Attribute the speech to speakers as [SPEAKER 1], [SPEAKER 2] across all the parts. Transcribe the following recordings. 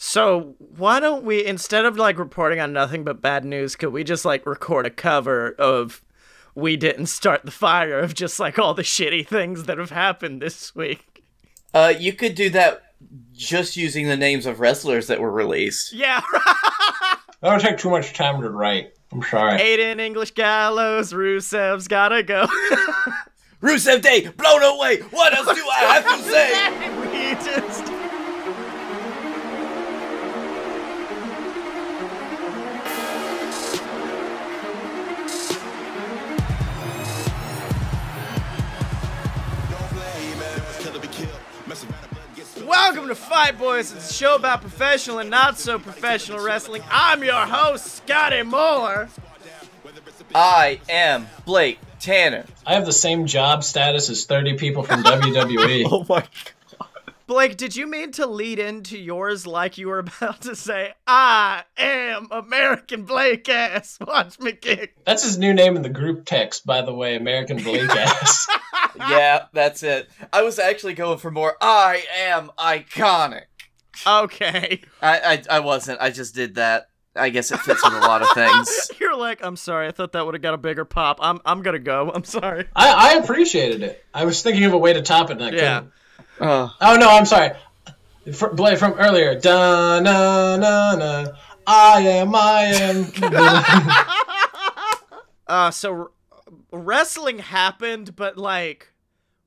[SPEAKER 1] So why don't we, instead of like reporting on nothing but bad news, could we just like record a cover of "We Didn't Start the Fire" of just like all the shitty things that have happened this week?
[SPEAKER 2] You could do that just using the names of wrestlers that were released.
[SPEAKER 1] Yeah.
[SPEAKER 3] That would take too much time to write. I'm sorry.
[SPEAKER 1] Aiden English Gallows, Rusev's gotta go.
[SPEAKER 2] Rusev Day, blown away. What else do I have to say?
[SPEAKER 1] We just... Welcome to Fight Boys. It's a show about professional and not so professional wrestling. I'm your host, Scotty Moore.
[SPEAKER 2] I am Blake Tanner.
[SPEAKER 3] I have the same job status as 30 people from WWE.
[SPEAKER 2] Oh my god.
[SPEAKER 1] Blake, did you mean to lead into yours like you were about to say, "I am American Blake Ass, watch me kick"?
[SPEAKER 3] That's his new name in the group text, by the way, American Blake Ass.
[SPEAKER 2] Yeah, that's it. I was actually going for more, I am iconic.
[SPEAKER 1] Okay.
[SPEAKER 2] I wasn't. I just did that. I guess it fits with a lot of things.
[SPEAKER 1] You're like, I'm sorry, I thought that would have got a bigger pop. I'm gonna go. I'm sorry.
[SPEAKER 3] I appreciated it. I was thinking of a way to top it, and I couldn't.
[SPEAKER 2] Oh
[SPEAKER 3] No, I'm sorry. Blake from earlier. Da na na na. I am.
[SPEAKER 1] So wrestling happened, but like,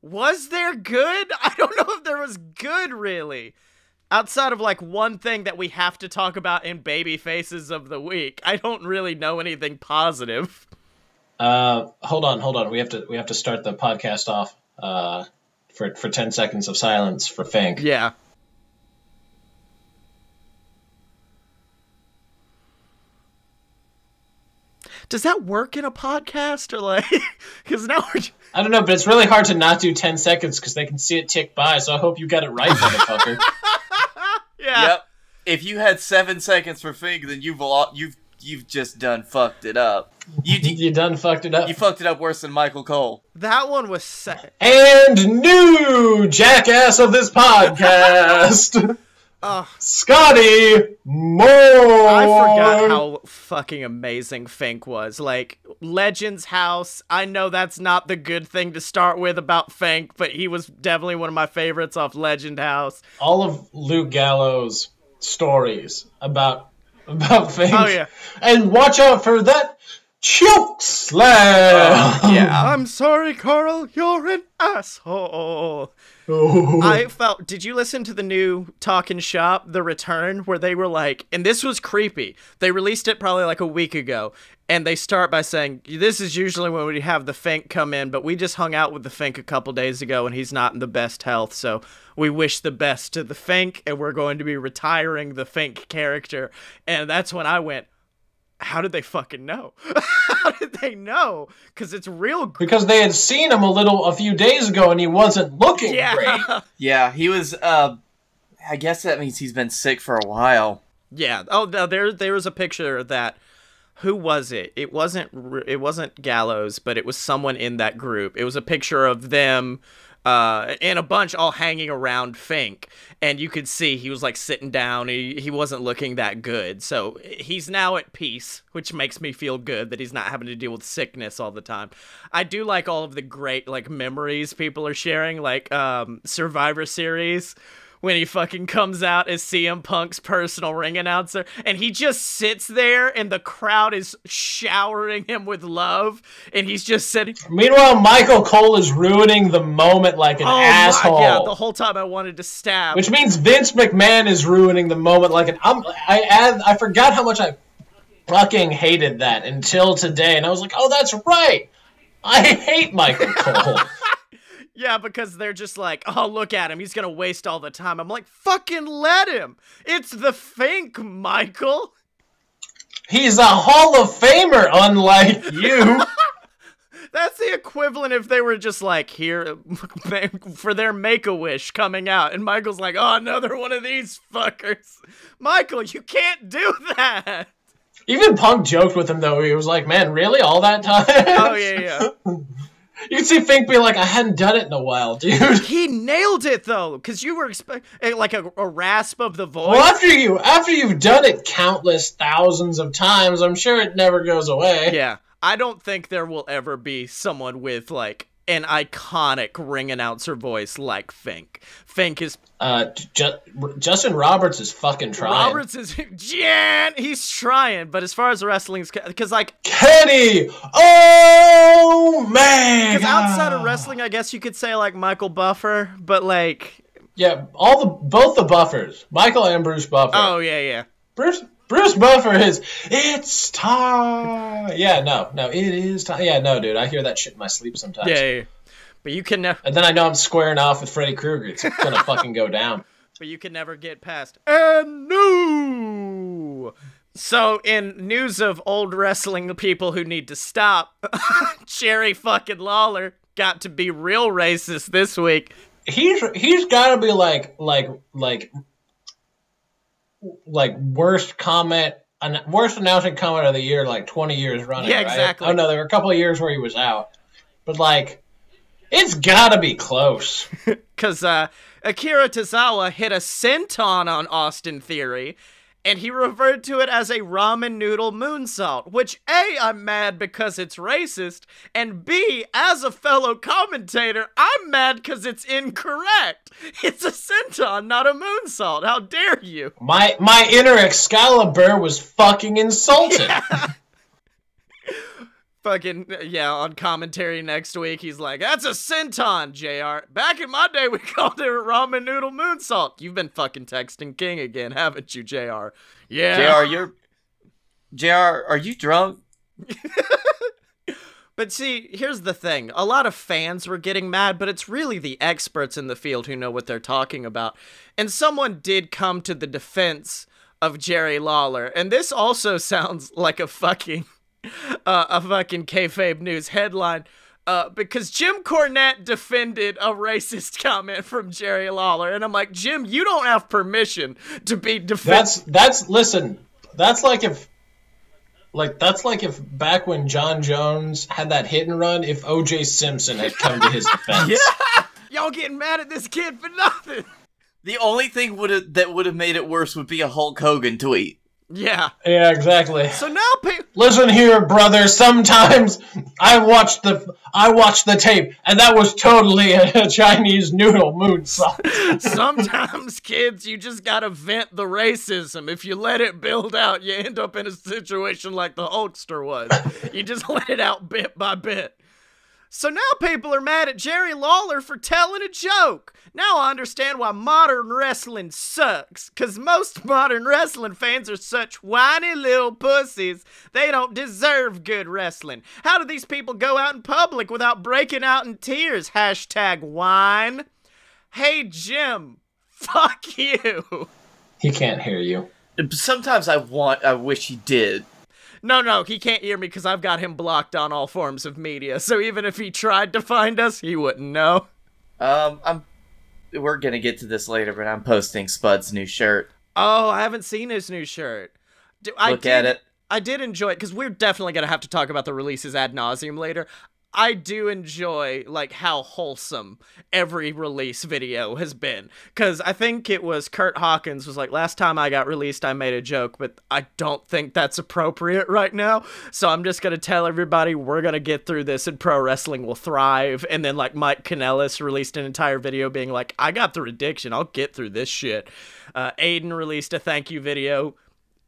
[SPEAKER 1] was there good? I don't know if there was good, really. Outside of like one thing that we have to talk about in Baby Faces of the Week, I don't really know anything positive.
[SPEAKER 3] Hold on. We have to start the podcast off. For 10 seconds of silence for Fink.
[SPEAKER 1] Yeah. Does that work in a podcast or like? Because now we're.
[SPEAKER 3] I don't know, but it's really hard to not do 10 seconds because they can see it tick by. So I hope you got it right, motherfucker.
[SPEAKER 1] Yeah.
[SPEAKER 2] Yep. If you had 7 seconds for Fink, then you've just done fucked it up.
[SPEAKER 3] You done fucked it up.
[SPEAKER 2] You fucked it up worse than Michael Cole.
[SPEAKER 1] That one was set.
[SPEAKER 3] And new jackass of this podcast, Scotty Moore.
[SPEAKER 1] I forgot how fucking amazing Fink was. Like, Legends House, I know that's not the good thing to start with about Fink, but he was definitely one of my favorites off Legend House.
[SPEAKER 3] All of Luke Gallows' stories about Fink.
[SPEAKER 1] Oh, yeah.
[SPEAKER 3] And watch out for that choke slam.
[SPEAKER 1] Yeah. I'm sorry, Carl, you're an asshole.
[SPEAKER 3] Oh.
[SPEAKER 1] I felt, did you listen to the new Talkin' Shop, The Return, where they were like, and this was creepy, they released it probably like a week ago, and they start by saying, this is usually when we have the Fink come in, but we just hung out with the Fink a couple days ago, and he's not in the best health, so we wish the best to the Fink, and we're going to be retiring the Fink character. And that's when I went, how did they fucking know? How did they know? Because it's real.
[SPEAKER 3] Because they had seen him a few days ago, and he wasn't looking great.
[SPEAKER 2] Yeah, he was. I guess that means he's been sick for a while.
[SPEAKER 1] Yeah. Oh, no, there was a picture of that. Who was it? It wasn't Gallows, but it was someone in that group. It was a picture of them. And a bunch all hanging around Fink, and you could see he was like sitting down. He wasn't looking that good, so he's now at peace, which makes me feel good that he's not having to deal with sickness all the time. I do like all of the great like memories people are sharing, like Survivor Series, when he fucking comes out as CM Punk's personal ring announcer, and he just sits there, and the crowd is showering him with love, and he's just sitting.
[SPEAKER 3] Meanwhile, Michael Cole is ruining the moment like an asshole.
[SPEAKER 1] Yeah, the whole time I wanted to stab.
[SPEAKER 3] Which means Vince McMahon is ruining the moment like an. I forgot how much I fucking hated that until today, and I was like, oh, that's right. I hate Michael Cole.
[SPEAKER 1] Yeah, because they're just like, oh, look at him. He's going to waste all the time. I'm like, fucking let him. It's the Fink, Michael.
[SPEAKER 3] He's a Hall of Famer, unlike you.
[SPEAKER 1] That's the equivalent if they were just like, here, for their Make-A-Wish coming out. And Michael's like, oh, another one of these fuckers. Michael, you can't do that.
[SPEAKER 3] Even Punk joked with him, though. He was like, man, really? All that time?
[SPEAKER 1] Oh, yeah.
[SPEAKER 3] You can see Fink be like, I hadn't done it in a while, dude.
[SPEAKER 1] He nailed it though, because you were expecting like a rasp of the voice.
[SPEAKER 3] Well, after you've done it countless thousands of times, I'm sure it never goes away.
[SPEAKER 1] Yeah, I don't think there will ever be someone with like an iconic ring announcer voice like Fink. Fink is
[SPEAKER 3] Justin Roberts is fucking trying.
[SPEAKER 1] Roberts is Jan. He's trying, but as far as wrestling's, because like
[SPEAKER 3] Kenny, oh man.
[SPEAKER 1] Because outside of wrestling, I guess you could say like Michael Buffer, but like
[SPEAKER 3] yeah, both the Buffers, Michael and Bruce Buffer.
[SPEAKER 1] Oh yeah.
[SPEAKER 3] Bruce Buffer is, it's time. Yeah, no, it is time. Yeah, no, dude, I hear that shit in my sleep sometimes.
[SPEAKER 1] Yeah. But you can never.
[SPEAKER 3] And then I know I'm squaring off with Freddy Krueger. It's gonna fucking go down.
[SPEAKER 1] But you can never get past. And new. So, in news of old wrestling people who need to stop, Jerry fucking Lawler got to be real racist this week.
[SPEAKER 3] He's got to be like worst announcing comment of the year, like 20 years running.
[SPEAKER 1] Yeah,
[SPEAKER 3] right?
[SPEAKER 1] exactly.
[SPEAKER 3] Oh no, there were a couple of years where he was out, but like, it's got to be close.
[SPEAKER 1] Because Akira Tozawa hit a senton on Austin Theory, and he referred to it as a ramen noodle moonsault, which A, I'm mad because it's racist, and B, as a fellow commentator, I'm mad because it's incorrect. It's a senton, not a moonsault. How dare you?
[SPEAKER 3] My inner Excalibur was fucking insulted.
[SPEAKER 1] Yeah. Fucking, yeah, on commentary next week, he's like, that's a senton, JR. Back in my day, we called it a ramen noodle moonsault. You've been fucking texting King again, haven't you, JR? Yeah.
[SPEAKER 2] JR, are you drunk?
[SPEAKER 1] But see, here's the thing. A lot of fans were getting mad, but it's really the experts in the field who know what they're talking about. And someone did come to the defense of Jerry Lawler, and this also sounds like a fucking kayfabe news headline, because Jim Cornette defended a racist comment from Jerry Lawler, and I'm like, Jim, you don't have permission to be defending.
[SPEAKER 3] That's like if back when John Jones had that hit and run, if O.J. Simpson had come to his defense.
[SPEAKER 1] Yeah, y'all getting mad at this kid for nothing.
[SPEAKER 2] The only thing that would have made it worse would be a Hulk Hogan tweet.
[SPEAKER 1] Yeah.
[SPEAKER 3] Yeah, exactly.
[SPEAKER 1] So now
[SPEAKER 3] listen here, brother. Sometimes I watched the tape, and that was totally a Chinese noodle moonsault.
[SPEAKER 1] Sometimes, kids, you just gotta vent the racism. If you let it build out, you end up in a situation like the Hulkster was. You just let it out bit by bit. So now people are mad at Jerry Lawler for telling a joke. Now I understand why modern wrestling sucks. Because most modern wrestling fans are such whiny little pussies. They don't deserve good wrestling. How do these people go out in public without breaking out in tears? Hashtag whine. Hey, Jim. Fuck you.
[SPEAKER 3] He can't hear you.
[SPEAKER 2] Sometimes I wish he did.
[SPEAKER 1] No, he can't hear me because I've got him blocked on all forms of media. So even if he tried to find us, he wouldn't know.
[SPEAKER 2] We're gonna get to this later, but I'm posting Spud's new shirt.
[SPEAKER 1] Oh, I haven't seen his new shirt.
[SPEAKER 2] Look at it.
[SPEAKER 1] I did enjoy it because we're definitely gonna have to talk about the releases ad nauseum later. I do enjoy like how wholesome every release video has been, because I think it was Kurt Hawkins was like, last time I got released I made a joke, but I don't think that's appropriate right now, so I'm just gonna tell everybody we're gonna get through this and pro wrestling will thrive. And then like Mike Kanellis released an entire video being like, I got through addiction, I'll get through this shit. Aiden released a thank you video.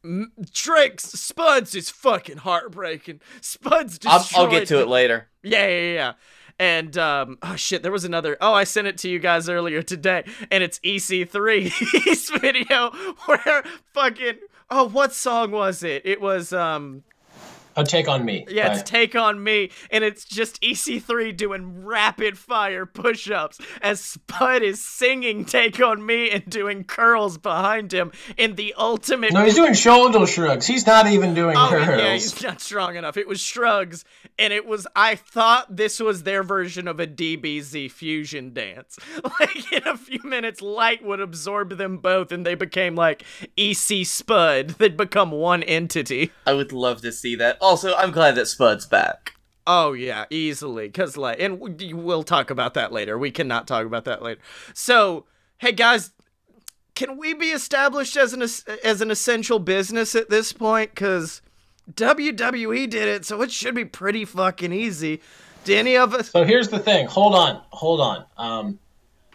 [SPEAKER 1] Spuds is fucking heartbreaking. Spuds destroyed.
[SPEAKER 2] I'll get to it later.
[SPEAKER 1] Yeah. And, oh shit, there was another, I sent it to you guys earlier today, and it's EC3's video where fucking, what song was it? It was,
[SPEAKER 3] Take On Me.
[SPEAKER 1] Yeah, it's Take On Me, and it's just EC3 doing rapid fire push-ups as Spud is singing Take On Me and doing curls behind him in the ultimate...
[SPEAKER 3] No, he's doing shoulder shrugs. He's not even doing curls.
[SPEAKER 1] Yeah, he's not strong enough. It was shrugs, and it was... I thought this was their version of a DBZ fusion dance. Like, in a few minutes, light would absorb them both, and they became, like, EC Spud. They'd become one entity.
[SPEAKER 2] I would love to see that. Also, I'm glad that Spud's back.
[SPEAKER 1] Oh yeah, easily. Because like, and we'll talk about that later. We cannot talk about that later. So, hey guys, can we be established as an essential business at this point? Because WWE did it, so it should be pretty fucking easy. Do any of us?
[SPEAKER 3] So here's the thing. Hold on.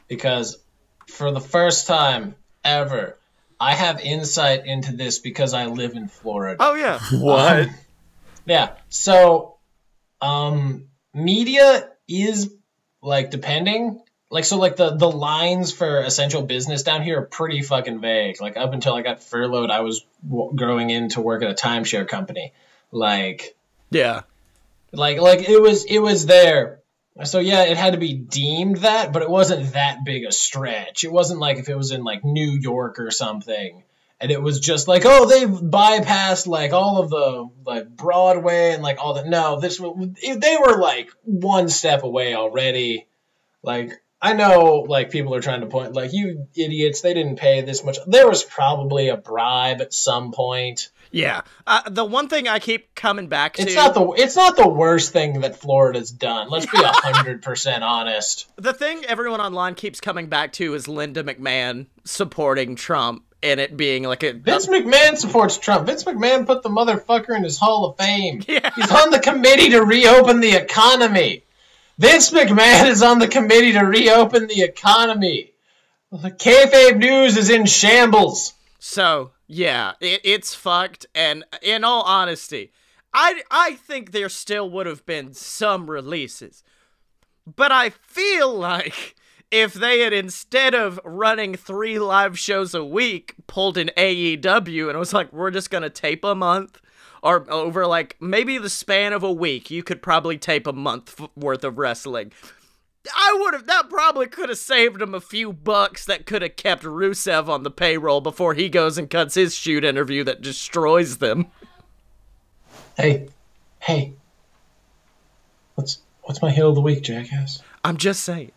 [SPEAKER 3] Because for the first time ever, I have insight into this because I live in Florida.
[SPEAKER 1] Oh yeah.
[SPEAKER 2] What?
[SPEAKER 3] Yeah. So, media is like depending. Like, so like the lines for essential business down here are pretty fucking vague. Like up until I got furloughed, I was going in to work at a timeshare company. Like,
[SPEAKER 1] Yeah.
[SPEAKER 3] like it was there. So yeah, it had to be deemed that, but it wasn't that big a stretch. It wasn't like if it was in like New York or something, and it was just like, oh, they've bypassed like all of the like Broadway and like all that. No, they were like one step away already. Like, I know like people are trying to point like, you idiots, they didn't pay this much. There was probably a bribe at some point.
[SPEAKER 1] Yeah. The one thing I keep coming back to...
[SPEAKER 3] It's not the worst thing that Florida's done. Let's be 100% honest.
[SPEAKER 1] The thing everyone online keeps coming back to is Linda McMahon supporting Trump and it being like a...
[SPEAKER 3] Vince McMahon supports Trump. Vince McMahon put the motherfucker in his Hall of Fame.
[SPEAKER 1] Yeah.
[SPEAKER 3] He's on the committee to reopen the economy. Vince McMahon is on the committee to reopen the economy. The kayfabe news is in shambles.
[SPEAKER 1] So, yeah, it's fucked, and in all honesty, I think there still would have been some releases. But I feel like if they had, instead of running 3 live shows a week, pulled an AEW and it was like, we're just gonna tape a month, or over like maybe the span of a week, you could probably tape a month worth of wrestling. That probably could have saved him a few bucks that could have kept Rusev on the payroll before he goes and cuts his shoot interview that destroys them.
[SPEAKER 3] Hey. What's my heel of the week, jackass?
[SPEAKER 1] I'm just saying.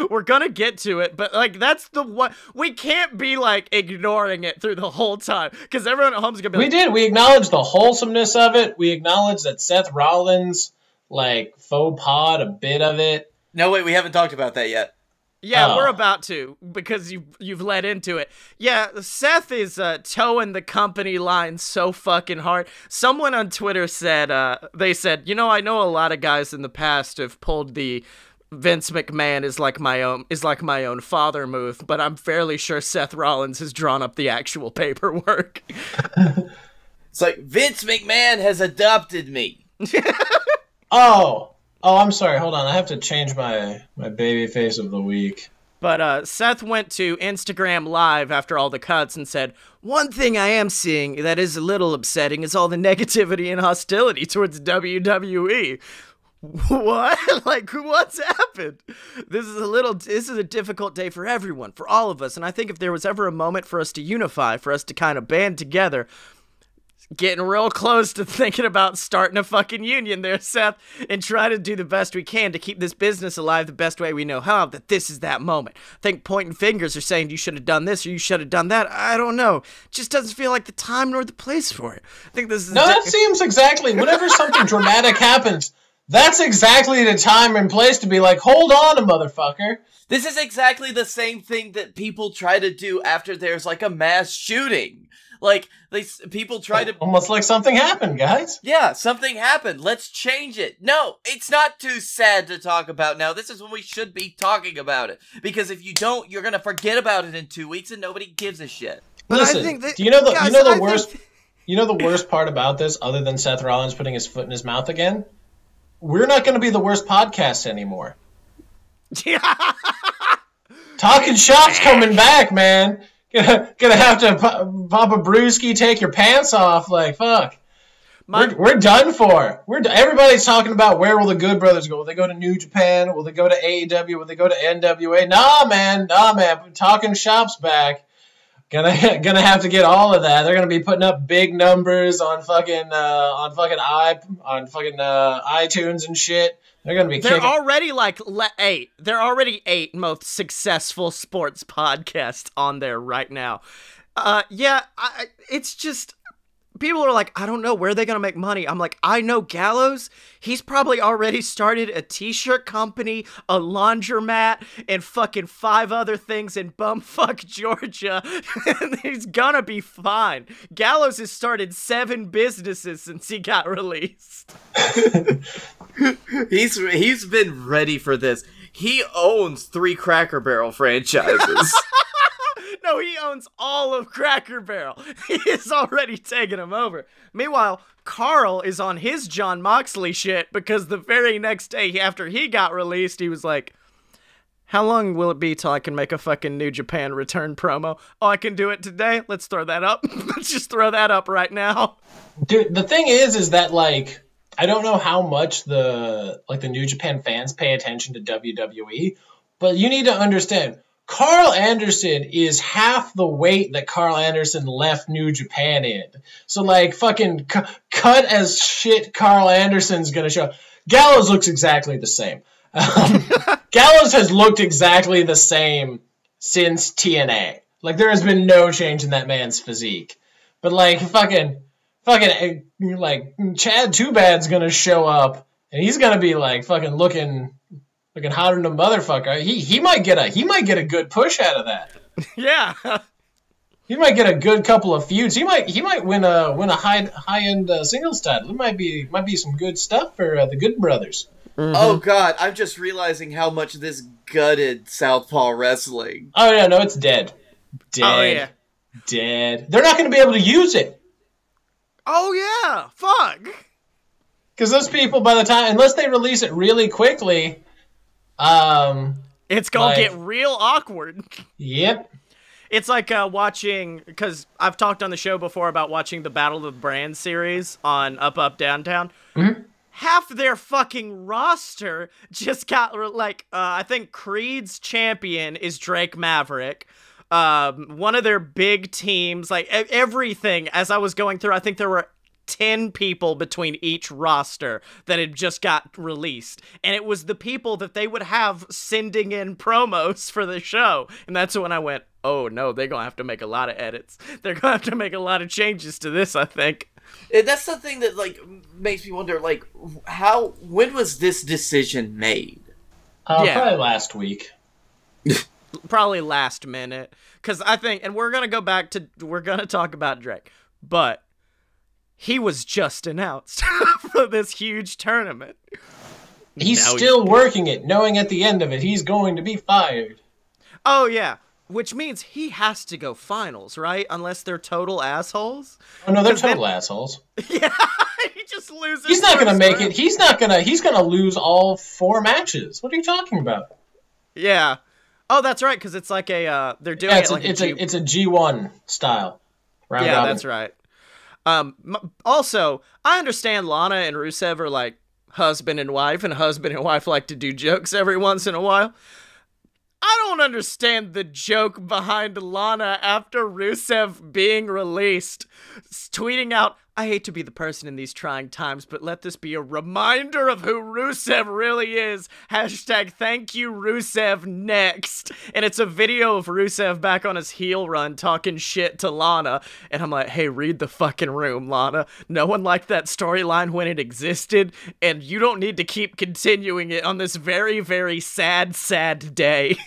[SPEAKER 1] We're gonna get to it, but like that's the one we can't be like ignoring it through the whole time because everyone at home's gonna be like,
[SPEAKER 3] We acknowledged the wholesomeness of it. We acknowledged that Seth Rollins like faux pas a bit of it.
[SPEAKER 2] No, wait, we haven't talked about that yet.
[SPEAKER 1] Yeah, we're about to, because you've led into it. Yeah, Seth is towing the company line so fucking hard. Someone on Twitter said, they said, you know, I know a lot of guys in the past have pulled the Vince McMahon is like my own father move, but I'm fairly sure Seth Rollins has drawn up the actual paperwork.
[SPEAKER 2] It's like, Vince McMahon has adopted me.
[SPEAKER 3] Oh, I'm sorry. Hold on. I have to change my baby face of the week.
[SPEAKER 1] But Seth went to Instagram Live after all the cuts and said, one thing I am seeing that is a little upsetting is all the negativity and hostility towards WWE. What? Like, what's happened? This is a difficult day for everyone, for all of us. And I think if there was ever a moment for us to unify, for us to kind of band together, getting real close to thinking about starting a fucking union there, Seth, and try to do the best we can to keep this business alive the best way we know how, that this is that moment. I think pointing fingers or saying you should have done this or you should have done that, I don't know. It just doesn't feel like the time nor the place for it. I think this is...
[SPEAKER 3] No, that seems exactly... Whenever something dramatic happens, that's exactly the time and place to be like, hold on, motherfucker.
[SPEAKER 2] This is exactly the same thing that people try to do after there's like a mass shooting. Like, people try to...
[SPEAKER 3] Almost like something happened, guys.
[SPEAKER 2] Yeah, something happened. Let's change it. No, it's not too sad to talk about now. This is when we should be talking about it. Because if you don't, you're going to forget about it in 2 weeks and nobody gives a shit.
[SPEAKER 1] But
[SPEAKER 3] listen,
[SPEAKER 1] I think that,
[SPEAKER 3] do you know the,
[SPEAKER 1] guys,
[SPEAKER 3] you know the
[SPEAKER 1] I
[SPEAKER 3] worst...
[SPEAKER 1] think...
[SPEAKER 3] You know the worst part about this, other than Seth Rollins putting his foot in his mouth again? We're not going to be the worst podcast anymore.
[SPEAKER 1] Yeah.
[SPEAKER 3] Talking Shop's coming back, man. Gonna have to pop a brewski, take your pants off, like fuck. We're done for. Everybody's talking about where will the Good Brothers go? Will they go to New Japan? Will they go to AEW? Will they go to NWA? Nah, man. Talking Shop's back. Gonna have to get all of that. They're gonna be putting up big numbers on fucking iTunes and shit. They're gonna be.
[SPEAKER 1] They're already like 8. They're already 8 most successful sports podcasts on there right now. Yeah, it's just people are like, I don't know, where are they going to make money? I'm like, I know Gallows. He's probably already started a t-shirt company, a laundromat, and fucking 5 other things in bumfuck Georgia. And he's gonna be fine. Gallows has started 7 businesses since he got released.
[SPEAKER 2] He's been ready for this. He owns 3 Cracker Barrel franchises.
[SPEAKER 1] No, he owns all of Cracker Barrel. He's already taken him over. Meanwhile, Carl is on his John Moxley shit because the very next day after he got released, he was like, how long will it be till I can make a fucking New Japan return promo? Oh, I can do it today? Let's throw that up. Let's just throw that up right now.
[SPEAKER 3] Dude, the thing is that, like, I don't know how much the New Japan fans pay attention to WWE, but you need to understand, Carl Anderson is half the weight that Carl Anderson left New Japan in. So, like, fucking cut as shit Carl Anderson's gonna show. Gallows looks exactly the same. Gallows has looked exactly the same since TNA. Like, there has been no change in that man's physique. But, like, fucking, like, Chad Too Bad's gonna show up, and he's gonna be, like, fucking looking hotter than a motherfucker. He might get a good push out of that.
[SPEAKER 1] Yeah.
[SPEAKER 3] He might get a good couple of feuds. He might win a high end singles title. It might be some good stuff for the Good Brothers.
[SPEAKER 2] Mm-hmm. Oh god, I'm just realizing how much this gutted Southpaw Wrestling.
[SPEAKER 3] Oh yeah, no, it's dead.
[SPEAKER 1] Oh yeah.
[SPEAKER 3] Dead. They're not going to be able to use it.
[SPEAKER 1] Oh yeah, fuck.
[SPEAKER 3] Because those people, by the time, unless they release it really quickly,
[SPEAKER 1] it's gonna get real awkward.
[SPEAKER 3] Yep.
[SPEAKER 1] It's like watching, because I've talked on the show before about watching the Battle of the Brands series on Up Up Down Down.
[SPEAKER 3] Mm-hmm.
[SPEAKER 1] Half their fucking roster just got, like, I think Creed's champion is Drake Maverick. One of their big teams, like, everything, as I was going through, I think there were 10 people between each roster that had just got released. And it was the people that they would have sending in promos for the show. And that's when I went, oh no, they're going to have to make a lot of edits. They're going to have to make a lot of changes to this, I think.
[SPEAKER 2] And that's the thing that, like, makes me wonder, like, when was this decision made?
[SPEAKER 3] Probably last week.
[SPEAKER 1] Probably last minute. Because I think, and we're going to talk about Drake, but he was just announced for this huge tournament.
[SPEAKER 3] He's still working it, knowing at the end of it he's going to be fired.
[SPEAKER 1] Oh, yeah. Which means he has to go finals, right? Unless they're total assholes.
[SPEAKER 3] Oh, no, they're total assholes.
[SPEAKER 1] Yeah, he just loses.
[SPEAKER 3] He's not going to make it. He's going to lose all 4 matches. What are you talking about?
[SPEAKER 1] Yeah. Oh, that's right, because it's like they're doing it like
[SPEAKER 3] it's a G1 style. Round
[SPEAKER 1] yeah,
[SPEAKER 3] robin.
[SPEAKER 1] That's right. Also, I understand Lana and Rusev are like husband and wife like to do jokes every once in a while. I don't understand the joke behind Lana after Rusev being released, tweeting out, I hate to be the person in these trying times, but let this be a reminder of who Rusev really is. Hashtag thank you Rusev next. And it's a video of Rusev back on his heel run talking shit to Lana. And I'm like, hey, read the fucking room, Lana. No one liked that storyline when it existed, and you don't need to keep continuing it on this very, very sad, sad day.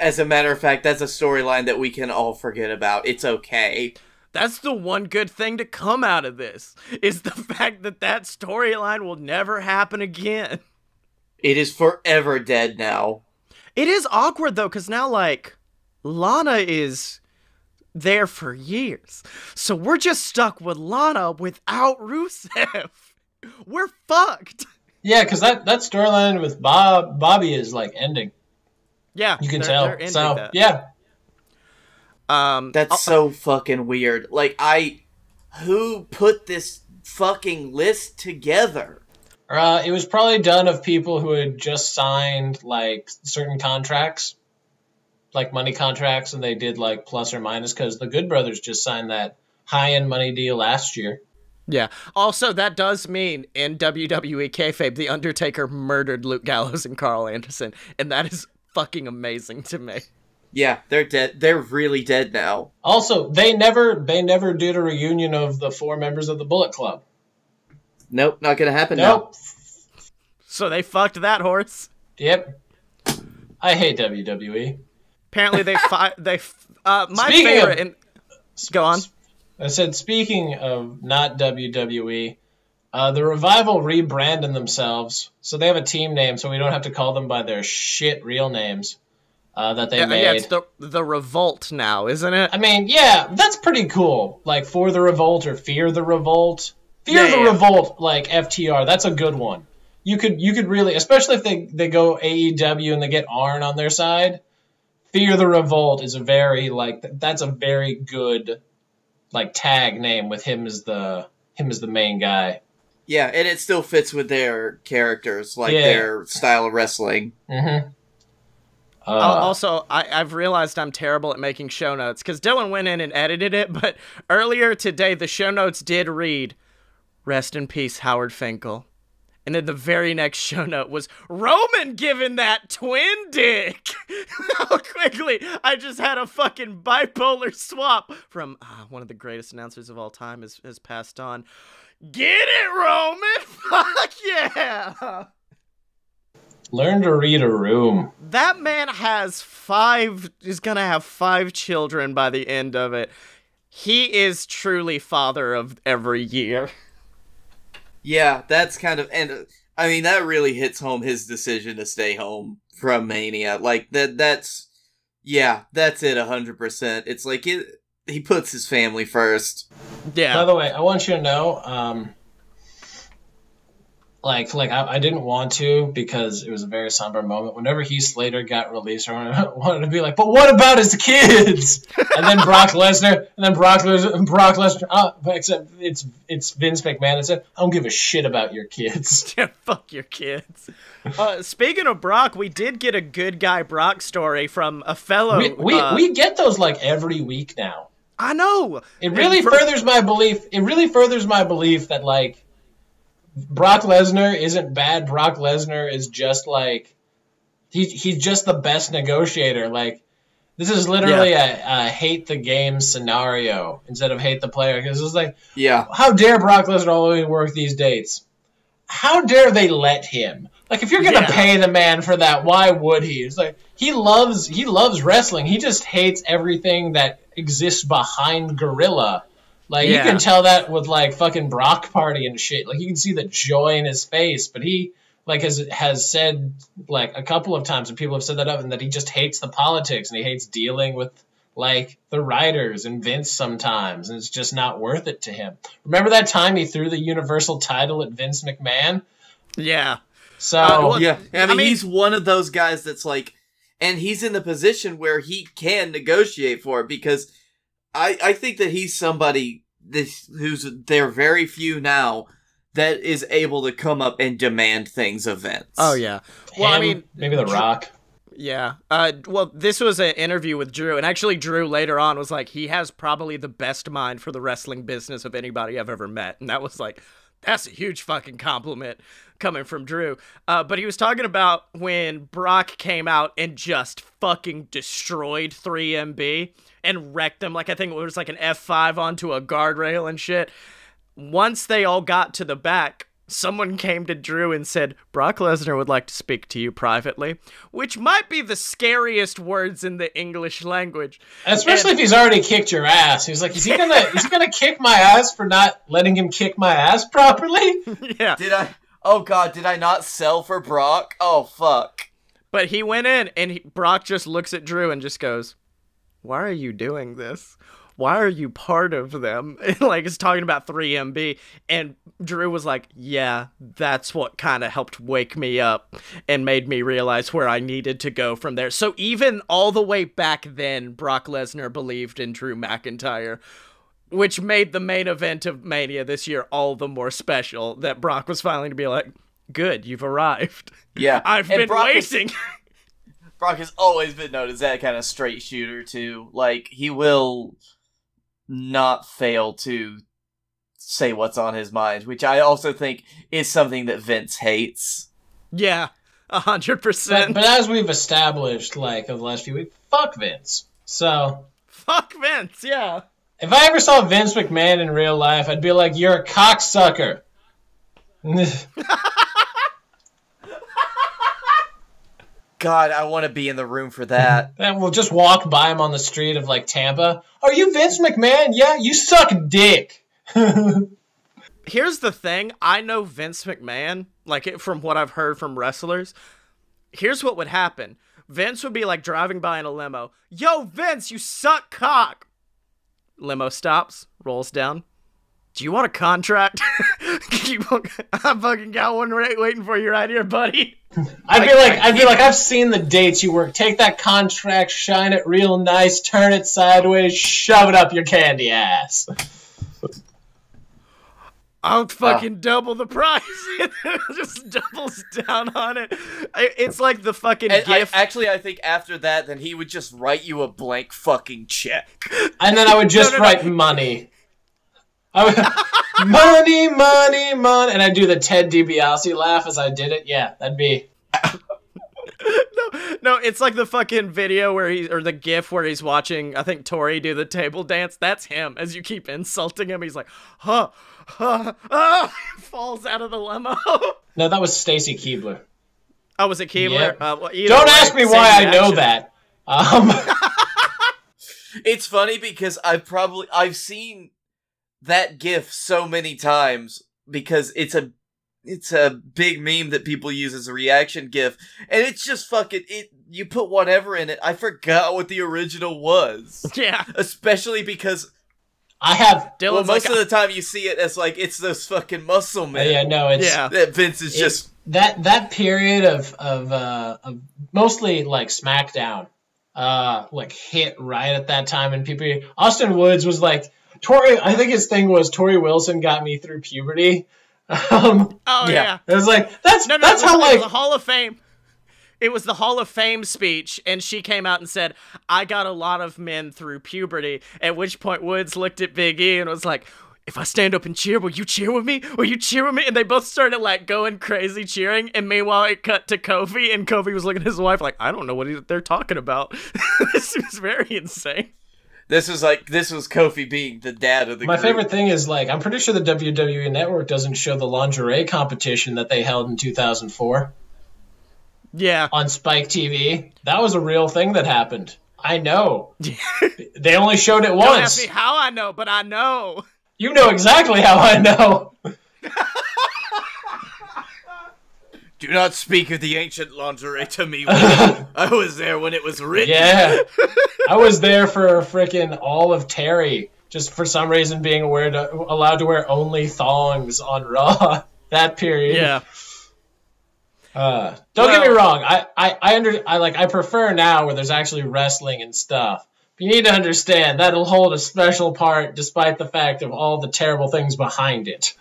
[SPEAKER 2] As a matter of fact, that's a storyline that we can all forget about. It's okay.
[SPEAKER 1] That's the one good thing to come out of this, is the fact that that storyline will never happen again.
[SPEAKER 2] It is forever dead now.
[SPEAKER 1] It is awkward, though, because now, like, Lana is there for years. So we're just stuck with Lana without Rusev. We're fucked.
[SPEAKER 3] Yeah, because that storyline with Bobby is, like, ending.
[SPEAKER 1] Yeah.
[SPEAKER 3] You can tell. So,
[SPEAKER 1] that.
[SPEAKER 3] yeah.
[SPEAKER 2] That's so fucking weird. Like, who put this fucking list together?
[SPEAKER 3] It was probably done of people who had just signed, like, certain contracts, like money contracts, and they did, like, plus or minus, because the Good Brothers just signed that high-end money deal last year.
[SPEAKER 1] Yeah. Also, that does mean in WWE kayfabe, The Undertaker murdered Luke Gallows and Carl Anderson, and that is fucking amazing to me.
[SPEAKER 2] Yeah, they're dead. They're really dead now.
[SPEAKER 3] Also, they never did a reunion of the 4 members of the Bullet Club.
[SPEAKER 2] Nope, not gonna happen
[SPEAKER 3] Nope.
[SPEAKER 1] So they fucked that horse.
[SPEAKER 3] Yep. I hate WWE.
[SPEAKER 1] Apparently my
[SPEAKER 3] Speaking
[SPEAKER 1] favorite.
[SPEAKER 3] of-
[SPEAKER 1] Go on.
[SPEAKER 3] I said, speaking of not WWE, the Revival rebranded themselves, so they have a team name, so we don't have to call them by their shit real names that they made.
[SPEAKER 1] Yeah, it's the Revolt now, isn't it?
[SPEAKER 3] I mean, yeah, that's pretty cool. Like, For the Revolt or Fear the Revolt. Fear the Revolt, like FTR, that's a good one. You could really, especially if they go AEW and they get Arn on their side, Fear the Revolt is a very, like, that's a very good, like, tag name with him as the main guy.
[SPEAKER 2] Yeah, and it still fits with their characters, like their style of wrestling.
[SPEAKER 3] Mm-hmm.
[SPEAKER 1] Also, I've realized I'm terrible at making show notes, because Dylan went in and edited it, but earlier today, the show notes did read, "Rest in peace, Howard Finkel." And then the very next show note was Roman giving that twin dick. How quickly I just had a fucking bipolar swap from one of the greatest announcers of all time has passed on. Get it, Roman? Fuck yeah.
[SPEAKER 3] Learn to read a room.
[SPEAKER 1] That man is gonna have 5 children by the end of it. He is truly father of every year.
[SPEAKER 2] Yeah, that's kind of, and I mean, that really hits home his decision to stay home from Mania. Like, that's it 100%. It's like, he puts his family first.
[SPEAKER 1] Yeah.
[SPEAKER 3] By the way, I want you to know, I didn't want to because it was a very somber moment. Whenever Heath Slater got released, I wanted to be like, but what about his kids? And then Brock Lesnar, except it's Vince McMahon that said, I don't give a shit about your kids.
[SPEAKER 1] Yeah, fuck your kids. Speaking of Brock, we did get a good guy Brock story from a fellow.
[SPEAKER 3] We get those like every week now.
[SPEAKER 1] I know.
[SPEAKER 3] It really furthers my belief. It really furthers my belief that like Brock Lesnar isn't bad. Brock Lesnar is just like he's just the best negotiator. Like, this is literally a hate the game scenario instead of hate the player. Because it's like, how dare Brock Lesnar only work these dates? How dare they let him? Like, if you're gonna pay the man for that, why would he? It's like he loves wrestling. He just hates everything that exists behind Gorilla. Like, you can tell that with, like, fucking Brock Party and shit. Like, you can see the joy in his face. But he, like, has said, like, a couple of times, and people have said that up, and that he just hates the politics, and he hates dealing with, like, the writers and Vince sometimes, and it's just not worth it to him. Remember that time he threw the Universal title at Vince McMahon?
[SPEAKER 1] Yeah.
[SPEAKER 3] So,
[SPEAKER 2] I mean, he's one of those guys that's, like, and he's in the position where he can negotiate for it, because I think that he's somebody there are very few now that is able to come up and demand things of Vince.
[SPEAKER 1] Oh, yeah. Well, I mean,
[SPEAKER 3] maybe The Rock.
[SPEAKER 1] Yeah. Well, this was an interview with Drew, and actually Drew later on was like, he has probably the best mind for the wrestling business of anybody I've ever met. And that was like, that's a huge fucking compliment coming from Drew. But he was talking about when Brock came out and just fucking destroyed 3MB and wrecked them. Like, I think it was like an F5 onto a guardrail and shit. Once they all got to the back, someone came to Drew and said, Brock Lesnar would like to speak to you privately, which might be the scariest words in the English language.
[SPEAKER 3] Especially if he's already kicked your ass. He's like, is he gonna kick my ass for not letting him kick my ass properly?
[SPEAKER 1] Yeah.
[SPEAKER 2] Did I not sell for Brock? Oh, fuck.
[SPEAKER 1] But he went in, and Brock just looks at Drew and just goes, why are you doing this? Why are you part of them? Like, it's talking about 3MB. And Drew was like, yeah, that's what kind of helped wake me up and made me realize where I needed to go from there. So even all the way back then, Brock Lesnar believed in Drew McIntyre, which made the main event of Mania this year all the more special, that Brock was finally to be like, good, you've arrived.
[SPEAKER 2] Yeah.
[SPEAKER 1] I've been waiting.
[SPEAKER 2] Brock has always been known as that kind of straight shooter, too. Like, he will not fail to say what's on his mind, which I also think is something that Vince hates.
[SPEAKER 1] Yeah. 100%.
[SPEAKER 3] But as we've established, like, over the last few weeks, fuck Vince. So...
[SPEAKER 1] Fuck Vince, yeah.
[SPEAKER 3] If I ever saw Vince McMahon in real life, I'd be like, you're a cocksucker.
[SPEAKER 2] God, I want to be in the room for that.
[SPEAKER 3] And we'll just walk by him on the street of, like, Tampa. Are you Vince McMahon? Yeah, you suck dick.
[SPEAKER 1] Here's the thing. I know Vince McMahon, from what I've heard from wrestlers. Here's what would happen. Vince would be, like, driving by in a limo. Yo, Vince, you suck cock. Limo stops, rolls down. Do you want a contract? I fucking got one waiting for you right here, buddy.
[SPEAKER 3] I'd be like, I've seen the dates you work. Take that contract, shine it real nice, turn it sideways, shove it up your candy ass.
[SPEAKER 1] I'll fucking double the price. It just doubles down on it. It's like the fucking gift.
[SPEAKER 2] I think after that, then he would just write you a blank fucking check.
[SPEAKER 3] And then I would just write money. Money, money, money. And I'd do the Ted DiBiase laugh as I did it. Yeah, that'd be...
[SPEAKER 1] No, it's like the fucking video or the gif where he's watching, I think, Tori do the table dance. That's him. As you keep insulting him, he's like, falls out of the limo.
[SPEAKER 3] No, that was Stacy Keibler.
[SPEAKER 1] Oh, was it Keibler?
[SPEAKER 3] Yep.
[SPEAKER 1] Don't
[SPEAKER 3] ask me why I know that.
[SPEAKER 2] It's funny because I've seen that gif so many times because it's a big meme that people use as a reaction gif, and it's just fucking you put whatever in it. I forgot what the original was.
[SPEAKER 1] Yeah.
[SPEAKER 2] Especially because
[SPEAKER 3] I have
[SPEAKER 2] Dylan's most of the time you see it as like it's those fucking muscle men.
[SPEAKER 3] Yeah, no, it's
[SPEAKER 2] that Vince is just
[SPEAKER 3] that period of mostly like SmackDown like hit right at that time, and people Austin Woods was like Tori. I think his thing was Tori Wilson got me through puberty.
[SPEAKER 1] Yeah.
[SPEAKER 3] It was like that's
[SPEAKER 1] how like the Hall of Fame. It was the Hall of Fame speech, and she came out and said, "I got a lot of men through puberty." At which point Woods looked at Big E and was like, "If I stand up and cheer, will you cheer with me? Will you cheer with me?" And they both started like going crazy cheering. And meanwhile, it cut to Kofi, and Kofi was looking at his wife like, "I don't know what they're talking about." This was very insane.
[SPEAKER 2] This was Kofi being the dad of the
[SPEAKER 3] My
[SPEAKER 2] group.
[SPEAKER 3] favorite thing is, like, I'm pretty sure the WWE Network doesn't show the lingerie competition that they held in 2004.
[SPEAKER 1] Yeah.
[SPEAKER 3] On Spike TV. That was a real thing that happened. I know. They only showed it once.
[SPEAKER 1] Don't ask me how I know, but I know.
[SPEAKER 3] You know exactly how I know.
[SPEAKER 2] Do not speak of the ancient lingerie to me. I was there when it was written.
[SPEAKER 3] Yeah. I was there for frickin' all of Terry, just for some reason being allowed to wear only thongs on Raw. That period.
[SPEAKER 1] Yeah.
[SPEAKER 3] Don't get me wrong. I prefer now where there's actually wrestling and stuff. But you need to understand that'll hold a special part despite the fact of all the terrible things behind it.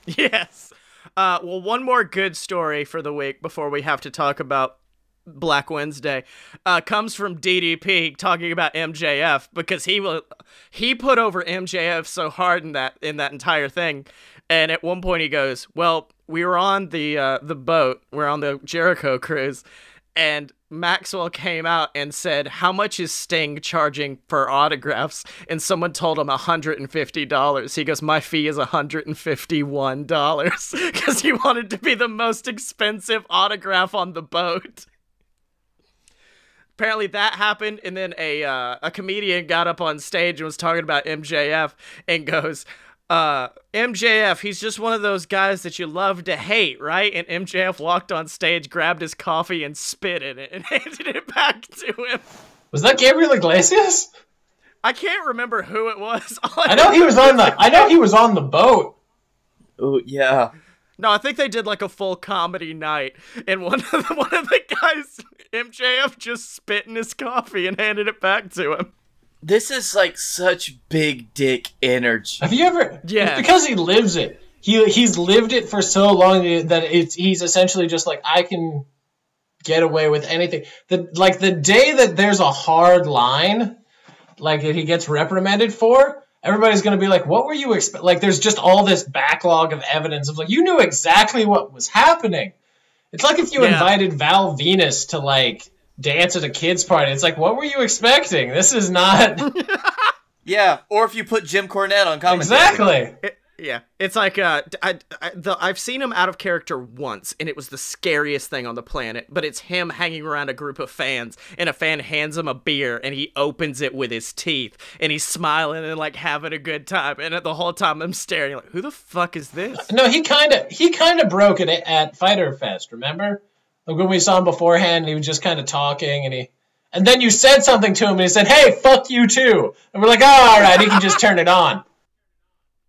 [SPEAKER 1] Yes. Well, one more good story for the week before we have to talk about Black Wednesday comes from DDP talking about MJF, because he put over MJF so hard in that entire thing. And at one point he goes, "Well, we were on the boat, we're on the Jericho cruise, and Maxwell came out and said, 'How much is Sting charging for autographs?' And someone told him $150. He goes, 'My fee is $151,' because he wanted to be the most expensive autograph on the boat." Apparently that happened, and then a comedian got up on stage and was talking about MJF and goes, "MJF, he's just one of those guys that you love to hate, right?" And MJF walked on stage, grabbed his coffee, and spit in it, and handed it back to him.
[SPEAKER 3] Was that Gabriel Iglesias?
[SPEAKER 1] I can't remember who it was.
[SPEAKER 3] I know he was on the boat.
[SPEAKER 2] Oh yeah.
[SPEAKER 1] No, I think they did like a full comedy night, and one of the guys, MJF, just spit in his coffee and handed it back to him.
[SPEAKER 2] This is like such big dick energy.
[SPEAKER 3] Have you ever?
[SPEAKER 1] Yeah.
[SPEAKER 3] It's because he lives it. He's lived it for so long that he's essentially just like, I can get away with anything. The day that there's a hard line, like that he gets reprimanded for, everybody's gonna be like, "What were you expect?" Like, there's just all this backlog of evidence of like, you knew exactly what was happening. It's like if you invited Val Venus to, like, dance at a kid's party. It's like, what were you expecting? This is not...
[SPEAKER 2] Yeah, or if you put Jim Cornette on commentary.
[SPEAKER 3] Exactly.
[SPEAKER 1] Yeah, it's like I've seen him out of character once, and it was the scariest thing on the planet. But it's him hanging around a group of fans, and a fan hands him a beer, and he opens it with his teeth, and he's smiling and like having a good time. And the whole time I'm staring, like, who the fuck is this?
[SPEAKER 3] No, he kind of broke it at Fyter Fest. Remember, like when we saw him beforehand, he was just kind of talking, and then you said something to him, and he said, "Hey, fuck you too," and we're like, "Oh, all right, he can just turn it on."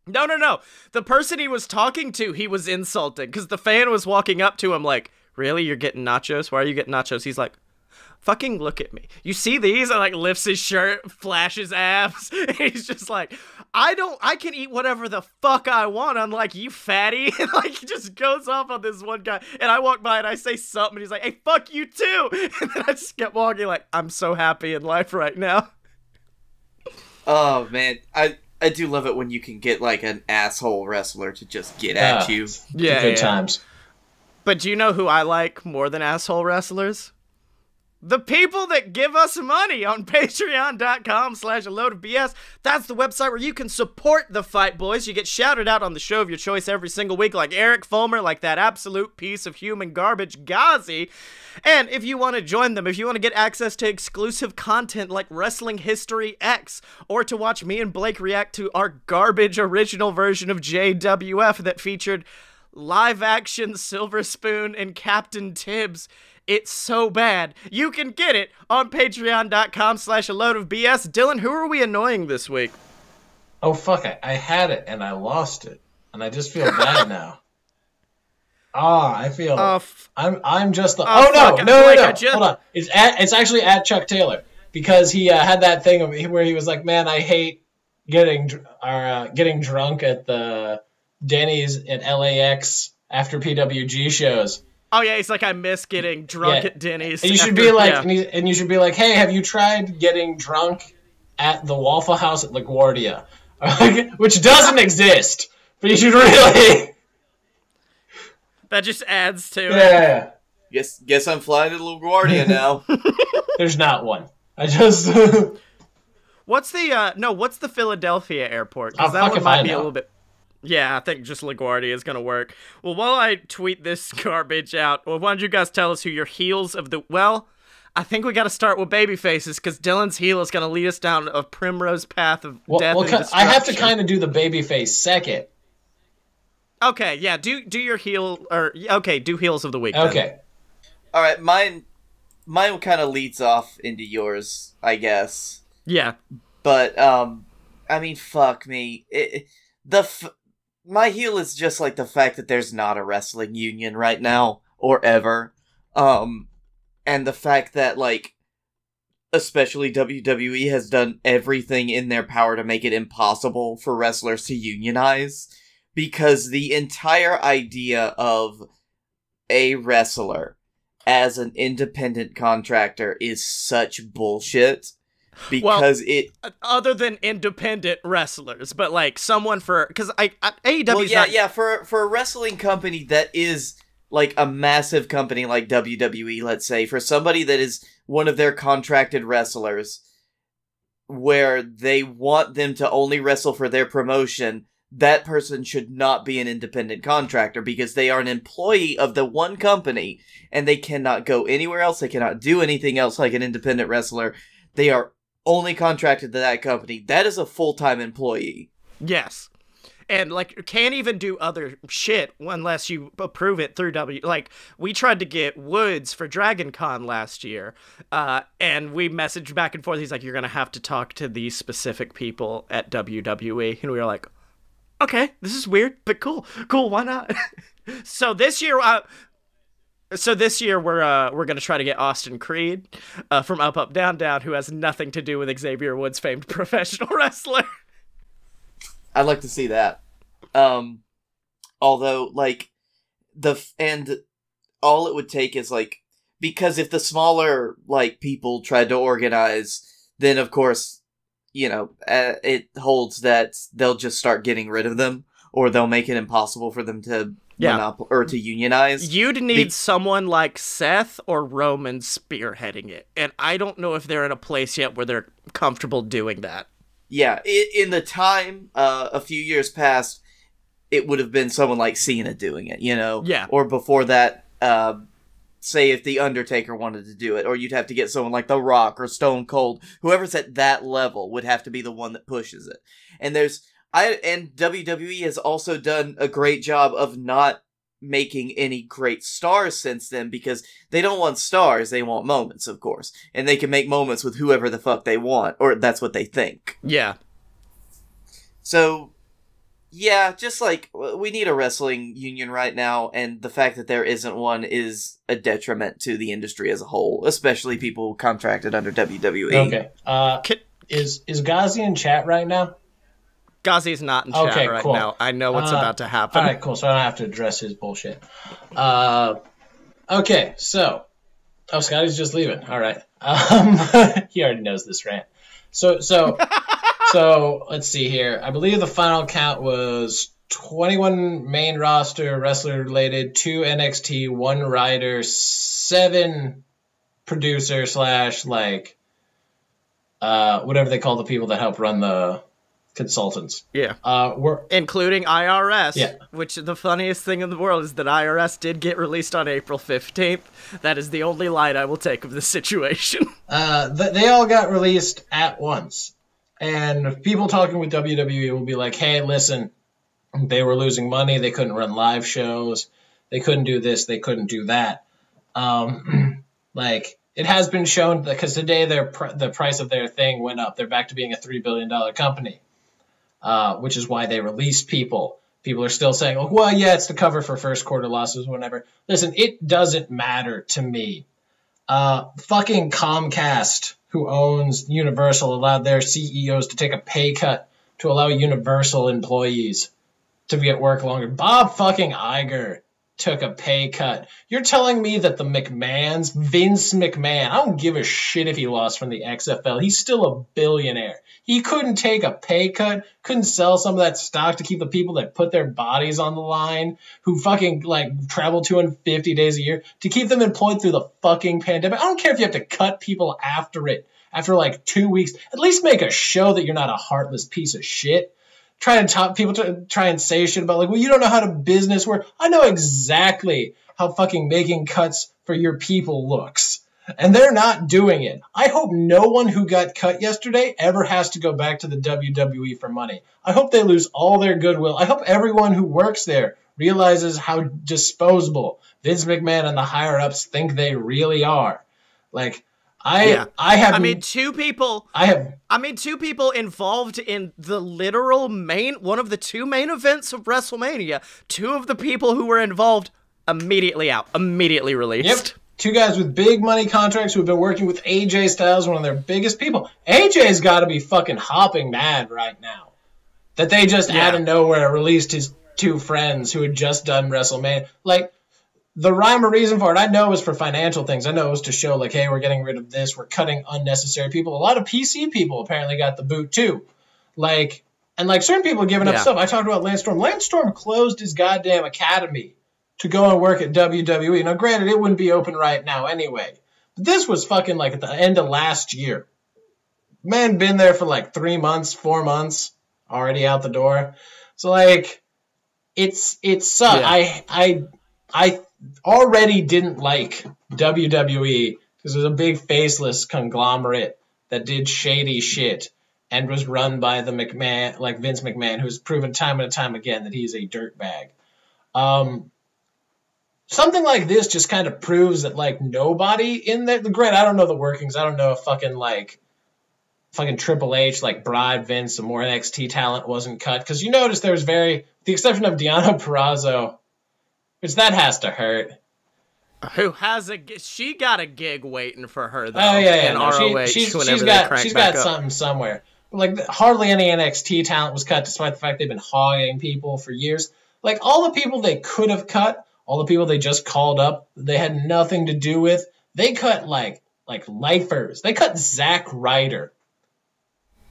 [SPEAKER 1] No. The person he was talking to, he was insulting, because the fan was walking up to him like, really? You're getting nachos? Why are you getting nachos? He's like, fucking look at me. You see these? And like lifts his shirt, flashes abs. And he's just like, I can eat whatever the fuck I want. I'm like, you fatty. And like, he just goes off on this one guy. And I walk by and I say something, and he's like, hey, fuck you too. And then I just kept walking like, I'm so happy in life right now.
[SPEAKER 2] Oh, man. I do love it when you can get, like, an asshole wrestler to just get at you.
[SPEAKER 1] Yeah,
[SPEAKER 3] good times.
[SPEAKER 1] But do you know who I like more than asshole wrestlers? The people that give us money on patreon.com/a-load-of-BS. That's the website where you can support the Fight Boys. You get shouted out on the show of your choice every single week, like Eric Fulmer, like that absolute piece of human garbage, Ghazi. And if you want to join them, if you want to get access to exclusive content like Wrestling History X, or to watch me and Blake react to our garbage original version of JWF that featured live-action Silver Spoon and Captain Tibbs, it's so bad. You can get it on patreon.com/a-load-of-BS. Dylan, who are we annoying this week?
[SPEAKER 3] Oh, fuck. I had it, and I lost it. And I just feel bad now. I feel... I'm just the... no. Hold on. It's actually at Chuck Taylor. Because he had that thing where he was like, man, I hate getting drunk at the Denny's at LAX after PWG shows.
[SPEAKER 1] Oh yeah, he's like, I miss getting drunk at Denny's.
[SPEAKER 3] And you should be like, and you should be like, hey, have you tried getting drunk at the Waffle House at LaGuardia, which doesn't exist, but you should really.
[SPEAKER 1] That just adds to it.
[SPEAKER 3] Yeah.
[SPEAKER 2] Guess I'm flying to LaGuardia now.
[SPEAKER 3] There's not one. I just.
[SPEAKER 1] What's the Philadelphia airport? Because that one might be a little bit. Yeah, I think just LaGuardia is going to work. Well, while I tweet this garbage out, why don't you guys tell us who your heels of the... Well, I think we got to start with baby faces, because Dylan's heel is going to lead us down a primrose path of death and destruction.
[SPEAKER 3] I have to kind of do the baby face second.
[SPEAKER 1] Okay, yeah, do your heel... do heels of the week.
[SPEAKER 3] Okay.
[SPEAKER 1] Then.
[SPEAKER 2] All right, mine kind of leads off into yours, I guess.
[SPEAKER 1] Yeah.
[SPEAKER 2] But, I mean, fuck me. My heel is just like the fact that there's not a wrestling union right now, or ever. And the fact that, like, especially WWE has done everything in their power to make it impossible for wrestlers to unionize. Because the entire idea of a wrestler as an independent contractor is such bullshit. Because
[SPEAKER 1] other than independent wrestlers, but like someone because AEW.
[SPEAKER 2] For a wrestling company that is like a massive company like WWE, let's say, for somebody that is one of their contracted wrestlers, where they want them to only wrestle for their promotion, that person should not be an independent contractor, because they are an employee of the one company and they cannot go anywhere else. They cannot do anything else like an independent wrestler. They are only contracted to that company. That is a full-time employee.
[SPEAKER 1] Yes. And, like, can't even do other shit unless you approve it through Like, we tried to get Woods for Dragon Con last year, and we messaged back and forth. He's like, you're going to have to talk to these specific people at WWE. And we were like, okay, this is weird, but cool. Cool, why not? So this year... we're gonna try to get Austin Creed from Up Up Down Down, who has nothing to do with Xavier Woods' famed professional wrestler.
[SPEAKER 2] I'd like to see that. Although, like, and all it would take is, like, because if the smaller, like, people tried to organize, then of course, you know, it holds that they'll just start getting rid of them, or they'll make it impossible for them to or to unionize.
[SPEAKER 1] You'd need someone like Seth or Roman spearheading it, and I don't know if they're in a place yet where they're comfortable doing that.
[SPEAKER 2] Yeah, in the time, a few years past, it would have been someone like Cena doing it, you know?
[SPEAKER 1] Yeah.
[SPEAKER 2] Or before that, say if The Undertaker wanted to do it, or you'd have to get someone like The Rock or Stone Cold. Whoever's at that level would have to be the one that pushes it. And WWE has also done a great job of not making any great stars since then, because they don't want stars, they want moments, of course. And they can make moments with whoever the fuck they want, or that's what they think.
[SPEAKER 1] Yeah.
[SPEAKER 2] So, yeah, just like, we need a wrestling union right now, and the fact that there isn't one is a detriment to the industry as a whole, especially people contracted under WWE.
[SPEAKER 3] Okay. Is Ghazi in chat right now?
[SPEAKER 1] Ghazi's not in chat right now. I know what's about to happen.
[SPEAKER 3] Alright, cool. So I don't have to address his bullshit. Okay, so... Oh, Scotty's just leaving. Alright. He already knows this rant. So let's see here. I believe the final count was 21 main roster wrestler related, 2 NXT, 1 writer, 7 producer / whatever they call the people that help run the consultants.
[SPEAKER 1] Yeah.
[SPEAKER 3] We're
[SPEAKER 1] including IRS.
[SPEAKER 3] Yeah.
[SPEAKER 1] Which the funniest thing in the world is that IRS did get released on April 15th. That is the only light I will take of this situation.
[SPEAKER 3] They all got released at once. And people talking with WWE will be like, hey, listen, they were losing money. They couldn't run live shows. They couldn't do this. They couldn't do that. It has been shown because today the price of their thing went up. They're back to being a $3 billion company, which is why they released people. People are still saying, oh, well, yeah, it's to cover for first quarter losses, whatever. Listen, it doesn't matter to me. Fucking Comcast, who owns Universal, allowed their CEOs to take a pay cut to allow Universal employees to be at work longer. Bob fucking Iger took a pay cut. You're telling me that the McMahons, Vince McMahon, I don't give a shit if he lost from the XFL. He's still a billionaire. He couldn't take a pay cut, couldn't sell some of that stock to keep the people that put their bodies on the line, who fucking travel 250 days a year, to keep them employed through the fucking pandemic. I don't care if you have to cut people after it, after 2 weeks. At least make a show that you're not a heartless piece of shit. Try and say shit about well, you don't know how to business work. I know exactly how fucking making cuts for your people looks. And they're not doing it. I hope no one who got cut yesterday ever has to go back to the WWE for money. I hope they lose all their goodwill. I hope everyone who works there realizes how disposable Vince McMahon and the higher-ups think they really are.
[SPEAKER 1] Two people involved in the literal one of the 2 main events of WrestleMania. 2 of the people who were involved immediately released.
[SPEAKER 3] Yep. 2 guys with big money contracts who have been working with AJ Styles, one of their biggest people. AJ's got to be fucking hopping mad right now that they just out of nowhere released his 2 friends who had just done WrestleMania. The rhyme or reason for it, I know it was for financial things. I know it was to show, hey, we're getting rid of this. We're cutting unnecessary people. A lot of PC people apparently got the boot, too. Certain people are giving up stuff. I talked about Lance Storm. Lance Storm closed his goddamn academy to go and work at WWE. Now, granted, it wouldn't be open right now anyway. But this was fucking, at the end of last year. Man been there for, 3 months, 4 months, already out the door. So, it sucked. Yeah. I already didn't like WWE because it was a big faceless conglomerate that did shady shit and was run by the Vince McMahon, who's proven time and time again that he's a dirtbag. Something like this just kind of proves that nobody in there. Granted, I don't know the workings. I don't know if fucking Triple H bribed Vince some more NXT talent wasn't cut, because you notice there's the exception of Deonna Purrazzo. Which that has to hurt.
[SPEAKER 1] Who has she got a gig waiting for her though?
[SPEAKER 3] Oh yeah.
[SPEAKER 1] In ROH
[SPEAKER 3] she's
[SPEAKER 1] got
[SPEAKER 3] something somewhere. Hardly any NXT talent was cut, despite the fact they've been hogging people for years. All the people they could have cut, all the people they just called up, they had nothing to do with. They cut lifers. They cut Zack Ryder.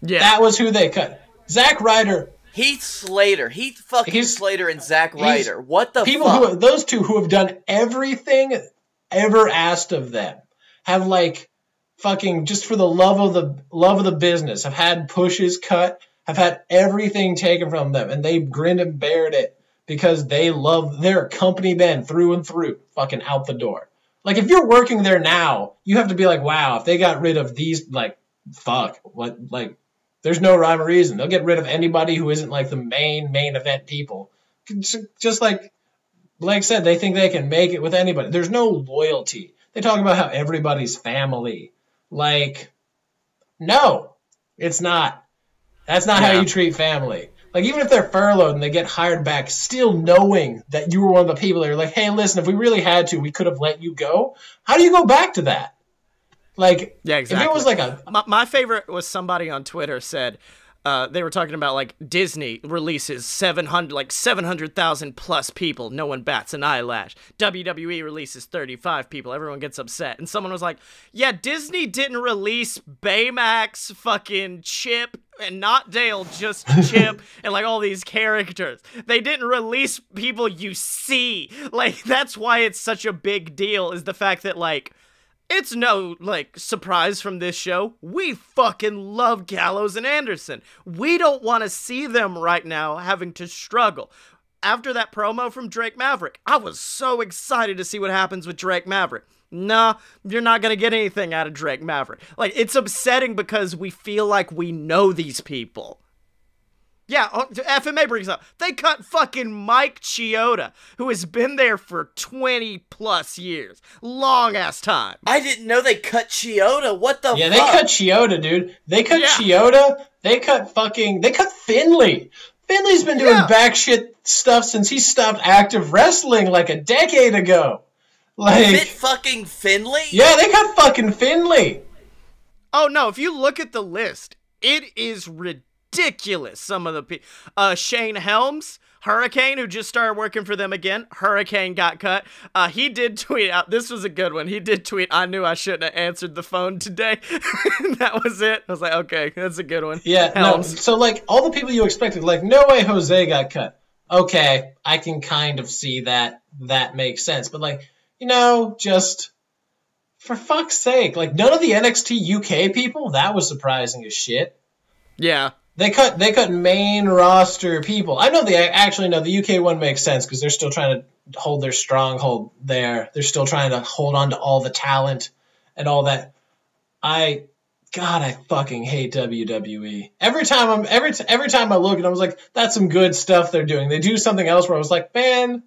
[SPEAKER 3] Yeah, that was who they cut. Zack Ryder
[SPEAKER 2] Heath Slater, Slater, and Zack Ryder. What the
[SPEAKER 3] people
[SPEAKER 2] fuck?
[SPEAKER 3] Those two who have done everything ever asked of them, have like fucking just for the love of the business, have had pushes cut, have had everything taken from them, and they grinned and bared it because they love their company men through and through, fucking out the door. Like if you're working there now, you have to be like, wow, if they got rid of these, like, fuck, what, like. There's no rhyme or reason. They'll get rid of anybody who isn't like the main event people. Just like Blake said, they think they can make it with anybody. There's no loyalty. They talk about how everybody's family. Like, no, it's not. That's not how you treat family. Like, even if they're furloughed and they get hired back, still knowing that you were one of the people that are like, hey, listen, if we really had to, we could have let you go. How do you go back to that? Like,
[SPEAKER 1] yeah, exactly.
[SPEAKER 3] If it was like
[SPEAKER 1] my favorite was somebody on Twitter said they were talking about like Disney releases 700,000 plus people, no one bats an eyelash. WWE releases 35 people, everyone gets upset. And someone was like, yeah, Disney didn't release Baymax, fucking Chip, and not Dale, just Chip, and like all these characters. They didn't release people you see. Like, that's why it's such a big deal, is the fact that like, it's no, like, surprise from this show. We fucking love Gallows and Anderson. We don't want to see them right now having to struggle. After that promo from Drake Maverick, I was so excited to see what happens with Drake Maverick. Nah, you're not going to get anything out of Drake Maverick. Like, it's upsetting because we feel like we know these people. Yeah, FMA brings up, they cut fucking Mike Chioda, who has been there for 20 plus years. Long ass time.
[SPEAKER 2] I didn't know they cut Chioda. What the fuck?
[SPEAKER 3] Yeah, they cut Chioda, dude. They cut Chioda. They cut Finley. Finley's been doing backshit stuff since he stopped active wrestling like a decade ago. Like,
[SPEAKER 2] Fit fucking Finley?
[SPEAKER 3] Yeah, they cut fucking Finley.
[SPEAKER 1] Oh no, if you look at the list, it is ridiculous. Some of the people, Shane Helms, Hurricane, who just started working for them again. Hurricane got cut. He did tweet out, this was a good one. He did tweet, I knew I shouldn't have answered the phone today. That was it. I was like, okay, that's a good one.
[SPEAKER 3] Yeah, Helms. No, so like all the people you expected, like No Way Jose got cut. Okay, I can kind of see that. That makes sense. But like, you know, just for fuck's sake, like none of the NXT UK people, that was surprising as shit.
[SPEAKER 1] Yeah.
[SPEAKER 3] They cut main roster people. I know the UK one makes sense because they're still trying to hold their stronghold there. They're still trying to hold on to all the talent and all that. I fucking hate WWE. Every time I look and I was like, that's some good stuff they're doing. They do something else where I was like, man,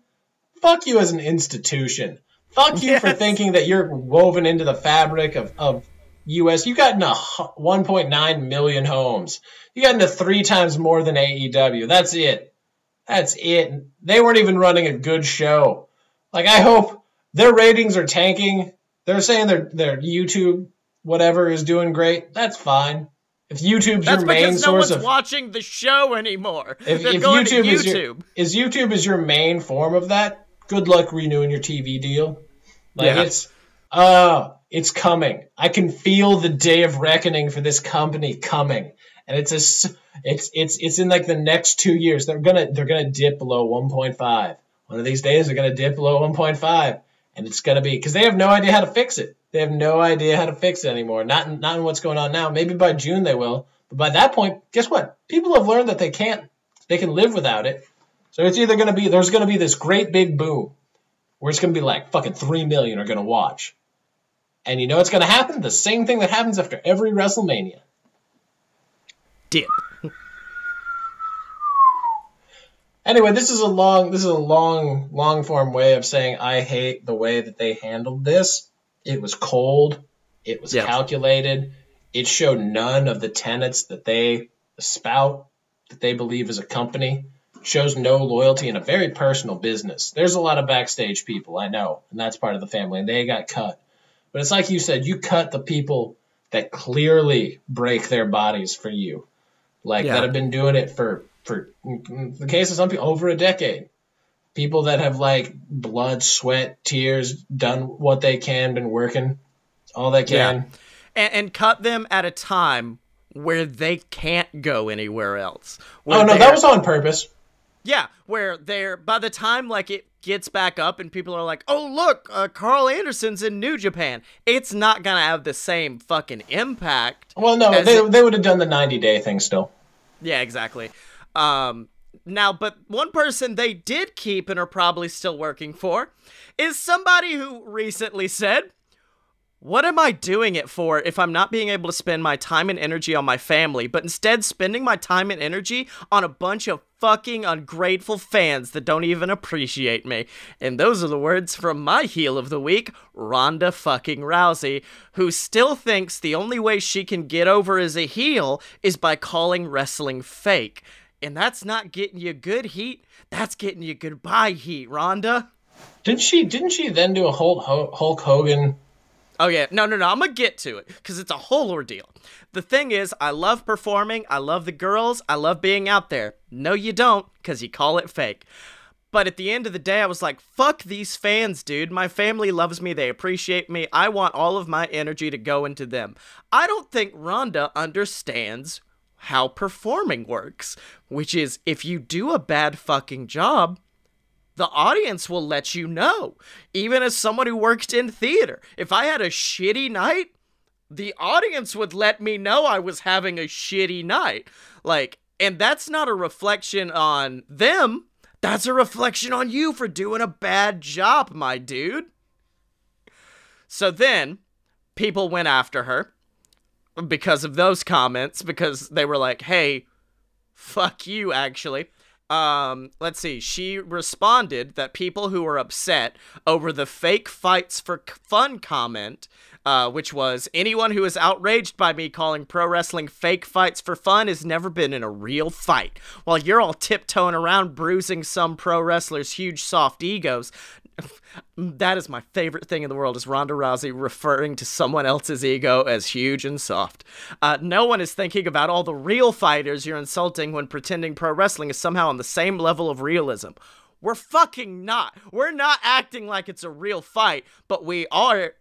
[SPEAKER 3] fuck you as an institution. Fuck you for thinking that you're woven into the fabric of US. You got into 1.9 million homes. You got into 3 times more than AEW. That's it. They weren't even running a good show. Like, I hope their ratings are tanking. They're saying their YouTube whatever is doing great. That's fine. If YouTube's your main source of
[SPEAKER 1] watching the show anymore.
[SPEAKER 3] If YouTube is your main form of that, good luck renewing your TV deal. Like it's coming. I can feel the day of reckoning for this company coming. And it's in like the next 2 years. They're gonna dip below 1.5. One of these days they're gonna dip below 1.5. And it's gonna be because they have no idea how to fix it. They have no idea how to fix it anymore. Not in what's going on now. Maybe by June they will. But by that point, guess what? People have learned that they can live without it. So it's either there's gonna be this great big boom where it's gonna be like fucking 3 million are gonna watch. And you know what's gonna happen? The same thing that happens after every WrestleMania.
[SPEAKER 1] Dip.
[SPEAKER 3] Anyway, this is a long form way of saying I hate the way that they handled this. It was cold. It was calculated. It showed none of the tenets that they spout, that they believe as a company. It shows no loyalty in a very personal business. There's a lot of backstage people, I know, and that's part of the family, and they got cut. But it's like you said, you cut the people that clearly break their bodies for you. That have been doing it for in the case of some people, over a decade. People that have like blood, sweat, tears, done what they can, been working all they can.
[SPEAKER 1] Yeah. And cut them at a time where they can't go anywhere else.
[SPEAKER 3] Oh no, that was on purpose.
[SPEAKER 1] Yeah, where they're, by the time like it gets back up and people are like, oh look, Carl Anderson's in New Japan, it's not gonna have the same fucking impact.
[SPEAKER 3] Well, no, they would have done the 90-day thing still.
[SPEAKER 1] Yeah, exactly. Now, but one person they did keep and are probably still working for is somebody who recently said, what am I doing it for if I'm not being able to spend my time and energy on my family, but instead spending my time and energy on a bunch of fucking ungrateful fans that don't even appreciate me? And those are the words from my heel of the week, Ronda fucking Rousey, who still thinks the only way she can get over as a heel is by calling wrestling fake. And that's not getting you good heat, that's getting you goodbye heat, Ronda.
[SPEAKER 3] Didn't she then do a Hulk Hogan?
[SPEAKER 1] Oh, yeah. No. I'm going to get to it because it's a whole ordeal. The thing is, I love performing. I love the girls. I love being out there. No, you don't, because you call it fake. But at the end of the day, I was like, fuck these fans, dude. My family loves me. They appreciate me. I want all of my energy to go into them. I don't think Ronda understands how performing works, which is if you do a bad fucking job, the audience will let you know. Even as someone who worked in theater, if I had a shitty night, the audience would let me know I was having a shitty night. Like, and that's not a reflection on them. That's a reflection on you for doing a bad job, my dude. So then, people went after her because of those comments, because they were like, hey, fuck you, actually. Let's see. She responded that people who were upset over the fake fights for fun comment, which was, anyone who is outraged by me calling pro wrestling fake fights for fun has never been in a real fight. While you're all tiptoeing around bruising some pro wrestlers' huge soft egos, that is my favorite thing in the world, is Ronda Rousey referring to someone else's ego as huge and soft. No one is thinking about all the real fighters you're insulting when pretending pro wrestling is somehow on the same level of realism. We're fucking not. We're not acting like it's a real fight, but we are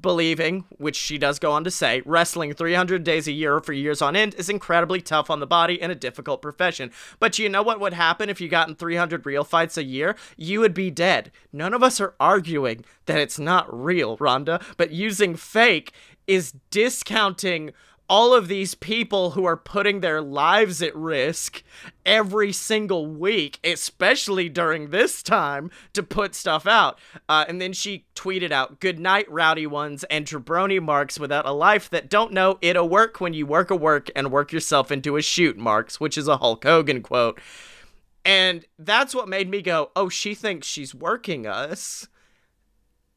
[SPEAKER 1] believing, which she does go on to say, wrestling 300 days a year for years on end is incredibly tough on the body and a difficult profession. But you know what would happen if you got in 300 real fights a year? You would be dead. None of us are arguing that it's not real, Ronda, but using fake is discounting all of these people who are putting their lives at risk every single week, especially during this time, to put stuff out. And then she tweeted out, "Good night, rowdy ones and jabroni marks without a life that don't know it'll work when you work a work and work yourself into a shoot, marks," which is a Hulk Hogan quote. And that's what made me go, oh, she thinks she's working us.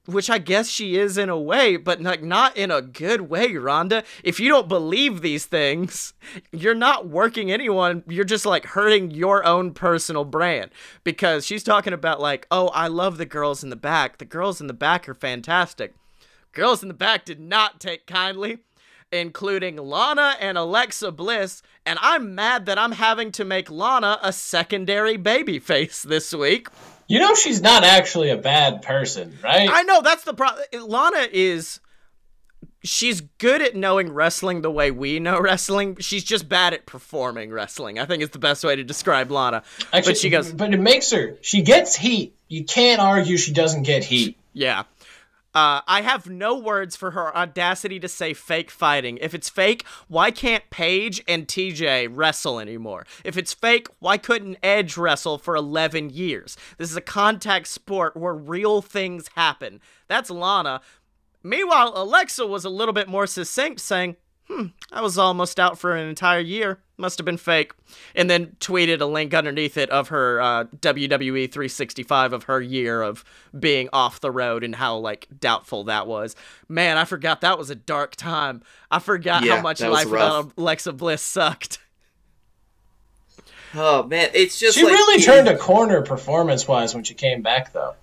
[SPEAKER 1] Which I guess she is in a way, but like not in a good way, Ronda. If you don't believe these things, you're not working anyone. You're just like hurting your own personal brand. Because she's talking about like, oh, I love the girls in the back. The girls in the back are fantastic. Girls in the back did not take kindly, including Lana and Alexa Bliss. And I'm mad that I'm having to make Lana a secondary babyface this week.
[SPEAKER 3] You know she's not actually a bad person, right?
[SPEAKER 1] I know, that's the problem. Lana is... She's good at knowing wrestling the way we know wrestling. She's just bad at performing wrestling. I think it's the best way to describe Lana.
[SPEAKER 3] Actually,
[SPEAKER 1] but she goes...
[SPEAKER 3] But it makes her... She gets heat. You can't argue she doesn't get heat.
[SPEAKER 1] Yeah. I have no words for her audacity to say fake fighting. If it's fake, why can't Paige and TJ wrestle anymore? If it's fake, why couldn't Edge wrestle for 11 years? This is a contact sport where real things happen. That's Lana. Meanwhile, Alexa was a little bit more succinct, saying, I was almost out for an entire year. Must have been fake. And then tweeted a link underneath it of her WWE 365 of her year of being off the road and how, like, doubtful that was. Man, I forgot that was a dark time. I forgot how much life without Alexa Bliss sucked.
[SPEAKER 2] Oh, man, it's just
[SPEAKER 3] She really turned a corner performance-wise when she came back, though.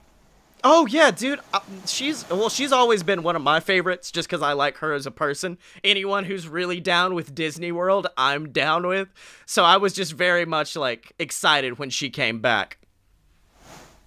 [SPEAKER 1] Oh, yeah, dude. She's always been one of my favorites just because I like her as a person. Anyone who's really down with Disney World, I'm down with. So I was just very much, like, excited when she came back.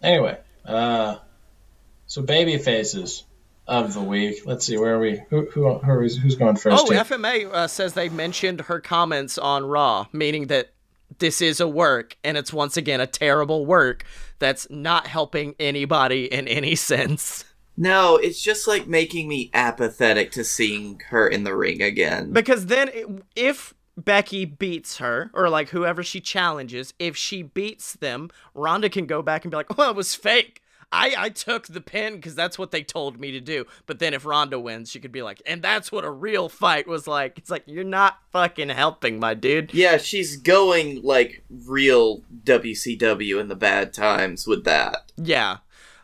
[SPEAKER 3] Anyway, so baby faces. of the week. Let's see, where are we? Who's going first?
[SPEAKER 1] Oh, here? FMA says they mentioned her comments on Raw, meaning that this is a work, and it's once again a terrible work that's not helping anybody in any sense.
[SPEAKER 2] No, it's just like making me apathetic to seeing her in the ring again.
[SPEAKER 1] Because then if Becky beats her, or like whoever she challenges, if she beats them, Ronda can go back and be like, well, it was fake. I took the pin because that's what they told me to do. But then if Ronda wins, she could be like, and that's what a real fight was like. It's like, you're not fucking helping, my dude.
[SPEAKER 2] Yeah, she's going like real WCW in the bad times with that.
[SPEAKER 1] Yeah.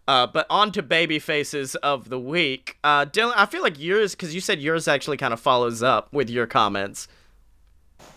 [SPEAKER 1] But on to baby faces of the week. Dylan, I feel like yours, because you said yours actually kind of follows up with your comments.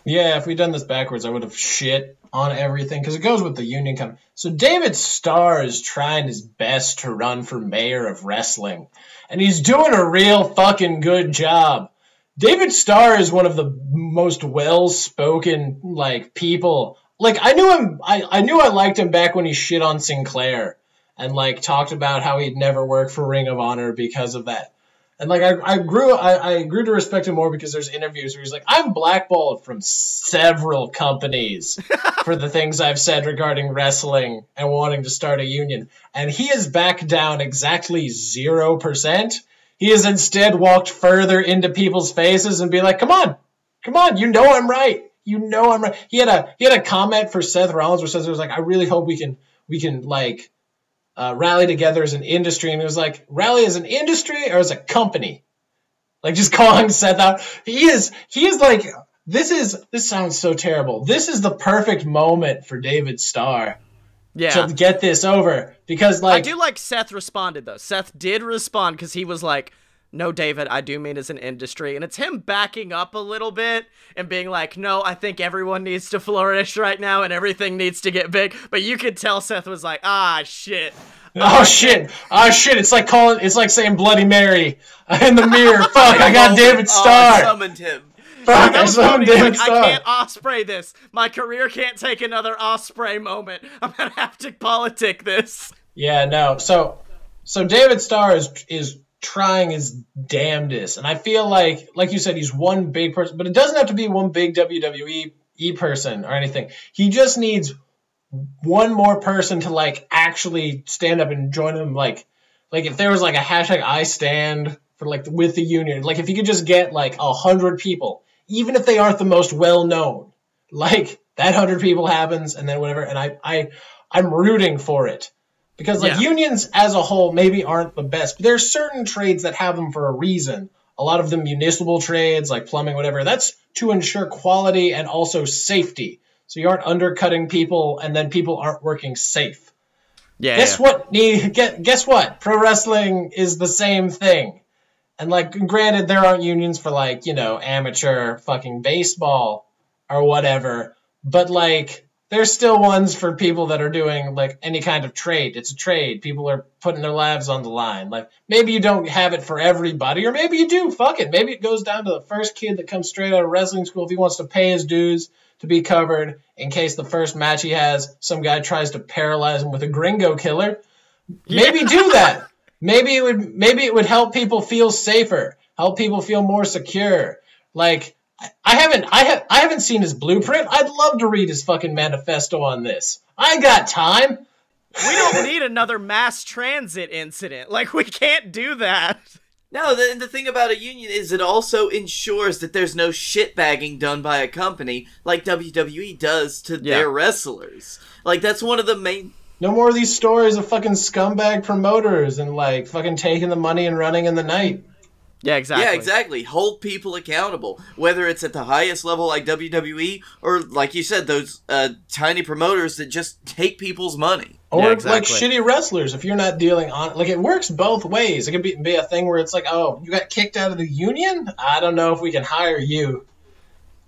[SPEAKER 3] Yeah, if we'd done this backwards, I would have shit on everything, because it goes with the union comment. So David Starr is trying his best to run for mayor of wrestling, and he's doing a real fucking good job. David Starr is one of the most well-spoken, like, people. Like, I knew him, I knew I liked him back when he shit on Sinclair, and, like, talked about how he'd never work for Ring of Honor because of that. And, like, I grew to respect him more because there's interviews where he's like, I'm blackballed from several companies for the things I've said regarding wrestling and wanting to start a union. And he has backed down exactly 0%. He has instead walked further into people's faces and be like, come on, you know I'm right. You know I'm right. He had a comment for Seth Rollins where Seth was like, I really hope we can like, rally together as an industry, and it was like, rally as an industry or as a company? Like, just calling Seth out. He is like, this sounds so terrible. This is the perfect moment for David Starr to get this over, because, like,
[SPEAKER 1] I do like Seth responded, though. Seth did respond, because he was like, no, David, I do mean as an industry. And it's him backing up a little bit and being like, no, I think everyone needs to flourish right now and everything needs to get big. But you could tell Seth was like, shit.
[SPEAKER 3] Oh shit. It's like saying Bloody Mary in the mirror. Fuck, I got David Starr.
[SPEAKER 2] I summoned him.
[SPEAKER 3] Fuck, I summoned David Starr.
[SPEAKER 1] I can't Osprey this. My career can't take another Osprey moment. I'm going to have to politic this.
[SPEAKER 3] Yeah, no. So David Starr is trying his damnedest, and I feel like you said, he's one big person, but it doesn't have to be one big WWE person or anything. He just needs one more person to, like, actually stand up and join him. Like if there was like a hashtag I stand for, like, with the union, like if you could just get like 100 people, even if they aren't the most well known, like that 100 people happens, and then whatever. And I'm rooting for it. Because, like, unions as a whole maybe aren't the best, but there's certain trades that have them for a reason. A lot of them municipal trades, like plumbing, whatever. That's to ensure quality and also safety. So you aren't undercutting people, and then people aren't working safe.
[SPEAKER 1] Yeah.
[SPEAKER 3] Guess what? Pro wrestling is the same thing. And, like, granted, there aren't unions for, like, you know, amateur fucking baseball or whatever. But, like, there's still ones for people that are doing, like, any kind of trade. It's a trade. People are putting their lives on the line. Like, maybe you don't have it for everybody, or maybe you do. Fuck it. Maybe it goes down to the first kid that comes straight out of wrestling school if he wants to pay his dues to be covered in case the first match he has, some guy tries to paralyze him with a gringo killer. Maybe do that. Maybe it would help people feel safer, help people feel more secure. Like, I haven't seen his blueprint. I'd love to read his fucking manifesto on this. I got time.
[SPEAKER 1] We don't need another mass transit incident. Like, we can't do that.
[SPEAKER 2] No, the thing about a union is it also ensures that there's no shitbagging done by a company like WWE does to their wrestlers. Like, that's one of the main...
[SPEAKER 3] No more of these stories of fucking scumbag promoters and, like, fucking taking the money and running in the night.
[SPEAKER 1] Yeah, exactly.
[SPEAKER 2] Yeah, exactly. Hold people accountable, whether it's at the highest level like WWE or, like you said, those tiny promoters that just take people's money.
[SPEAKER 3] Or, like, shitty wrestlers, if you're not dealing on... Like, it works both ways. It could be a thing where it's like, oh, you got kicked out of the union? I don't know if we can hire you.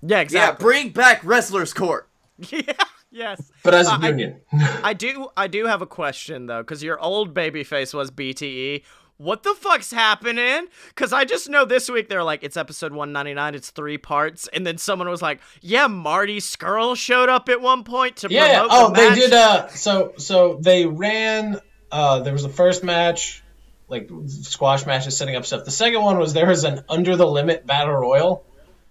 [SPEAKER 1] Yeah, exactly.
[SPEAKER 2] Yeah, bring back Wrestlers Court.
[SPEAKER 1] Yeah, yes.
[SPEAKER 3] But as a union.
[SPEAKER 1] I do have a question, though, because your old babyface was BTE. What the fuck's happening? Because I just know this week they're like, it's episode 199, it's 3 parts, and then someone was like, yeah, Marty Scurll showed up at one point to promote the match.
[SPEAKER 3] They did, so they ran, there was the first match, like squash matches, setting up stuff. The second one was there was an Under the Limit Battle Royal.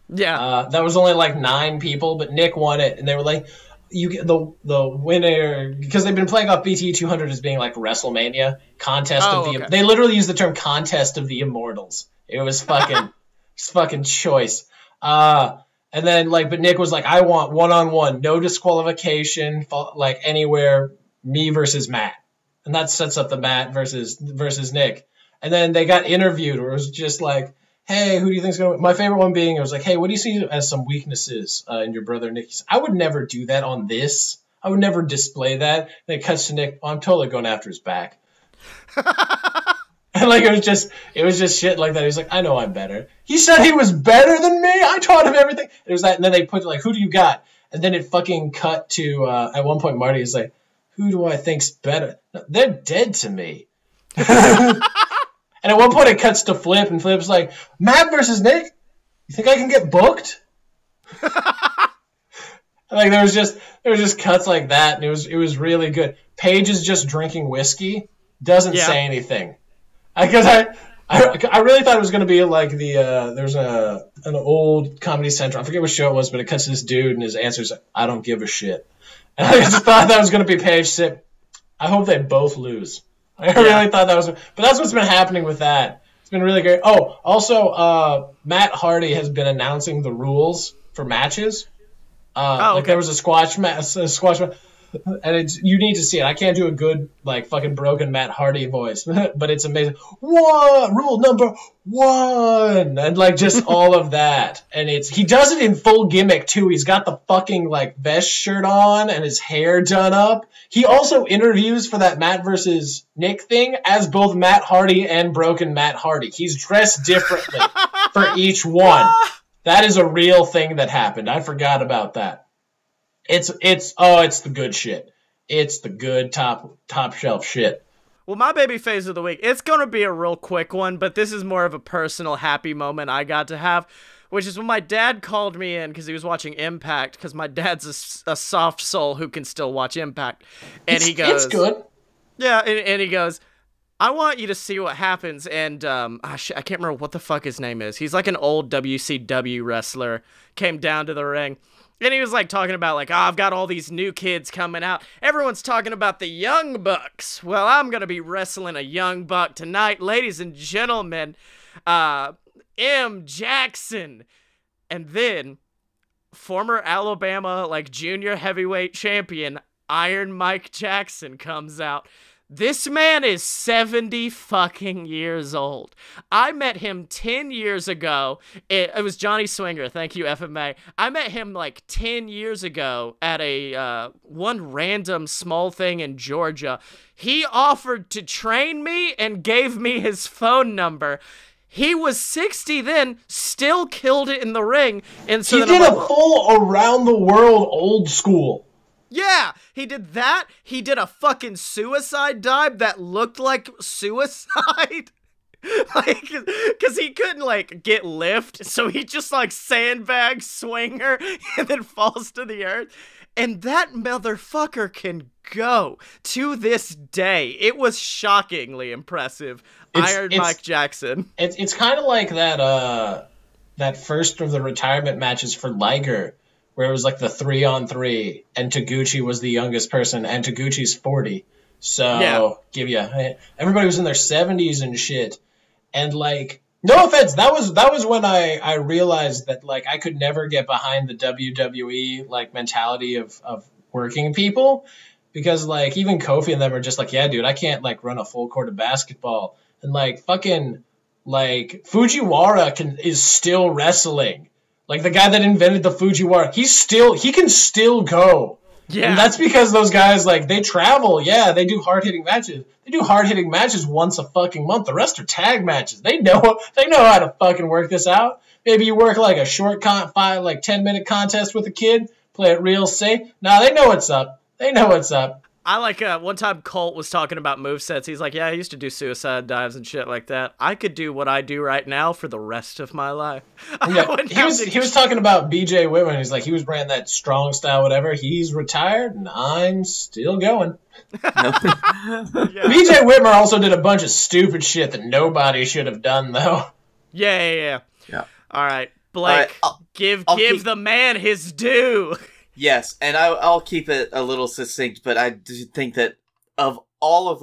[SPEAKER 1] Yeah.
[SPEAKER 3] That was only like 9 people, but Nick won it, and they were like, you get the winner, because they've been playing off BTE 200 as being like WrestleMania contest of the.
[SPEAKER 1] Okay.
[SPEAKER 3] They literally used the term contest of the immortals. It was fucking choice. And then but Nick was like, I want 1-on-1, no disqualification, like anywhere, me versus Matt, and that sets up the Matt versus Nick. And then they got interviewed, where it was just like, hey, who do you think's going to win? My favorite one being, it was like, hey, what do you see as some weaknesses in your brother Nick? I would never do that on this. I would never display that. And it cuts to Nick, I'm totally going after his back. And it was just shit like that. He's like, I know I'm better. He said he was better than me. I taught him everything. It was that, and then they put who do you got? And then it fucking cut to at one point Marty is like, who do I think's better? No, they're dead to me. And at one point it cuts to Flip, and Flip's like, Matt versus Nick? You think I can get booked? There was just cuts like that, and it was really good. Paige is just drinking whiskey, doesn't say anything. Because I really thought it was going to be like there's an old Comedy Central, I forget what show it was, but it cuts to this dude, and his answer is like, I don't give a shit. And I just thought that was going to be Paige Sip. I hope they both lose. I really thought that was, but that's what's been happening with that. It's been really great. Oh, also, Matt Hardy has been announcing the rules for matches. There was a squash match, and you need to see it. I can't do a good fucking broken Matt Hardy voice, but it's amazing. Rule number 1, and just all of that, and he does it in full gimmick too. He's got the fucking vest shirt on and his hair done up. He also interviews for that Matt versus Nick thing as both Matt Hardy and broken Matt Hardy. He's dressed differently for each one. That is a real thing that happened. I forgot about that. It's the good shit. It's the good top shelf shit.
[SPEAKER 1] Well, my baby phase of the week, it's going to be a real quick one, but this is more of a personal happy moment I got to have, which is when my dad called me in because he was watching Impact, because my dad's a soft soul who can still watch Impact. And he goes,
[SPEAKER 3] it's good.
[SPEAKER 1] Yeah, and he goes, I want you to see what happens. And I can't remember what the fuck his name is. He's like an old WCW wrestler, came down to the ring. And he was talking about I've got all these new kids coming out. Everyone's talking about the Young Bucks. Well, I'm going to be wrestling a Young Buck tonight, ladies and gentlemen. M. Jackson. And then former Alabama junior heavyweight champion Iron Mike Jackson comes out. This man is 70 fucking years old. I met him 10 years ago. It was Johnny Swinger. Thank you, FMA. I met him 10 years ago at a one random small thing in Georgia. He offered to train me and gave me his phone number. He was 60 then, still killed it in the ring. And so
[SPEAKER 3] he did a full around the world old school.
[SPEAKER 1] Yeah, he did that. He did a fucking suicide dive that looked like suicide. Because he couldn't, get lift, so he just, sandbags Swinger and then falls to the earth. And that motherfucker can go to this day. It was shockingly impressive. Iron Mike Jackson.
[SPEAKER 3] It's kind of like that first of the retirement matches for Liger, where it was the 3-on-3, and Taguchi was the youngest person, and Taguchi's 40. So, everybody was in their 70s and shit. And, no offense, that was when I realized that, I could never get behind the WWE, mentality of working people. Because, even Kofi and them are just yeah, dude, I can't, run a full court of basketball. And, Fujiwara is still wrestling. The guy that invented the Fujiwara, he can still go. Yeah. And that's because those guys, they travel. Yeah, they do hard-hitting matches. They do hard-hitting matches once a fucking month. The rest are tag matches. They know how to fucking work this out. Maybe you work, a short 10-minute contest with a kid, play it real safe. Nah, they know what's up. They know what's up.
[SPEAKER 1] I like one time Colt was talking about movesets. He's like, yeah, I used to do suicide dives and shit like that. I could do what I do right now for the rest of my life.
[SPEAKER 3] Yeah, he was talking about BJ Whitman. He's like, he was branding that strong style, whatever. He's retired, and I'm still going.
[SPEAKER 1] Yeah.
[SPEAKER 3] BJ Whitmer also did a bunch of stupid shit that nobody should have done, though.
[SPEAKER 1] Yeah. All right, Blake,
[SPEAKER 2] All right,
[SPEAKER 1] give
[SPEAKER 2] keep
[SPEAKER 1] the man his due.
[SPEAKER 2] Yes, and I'll keep it a little succinct, but I do think that of all of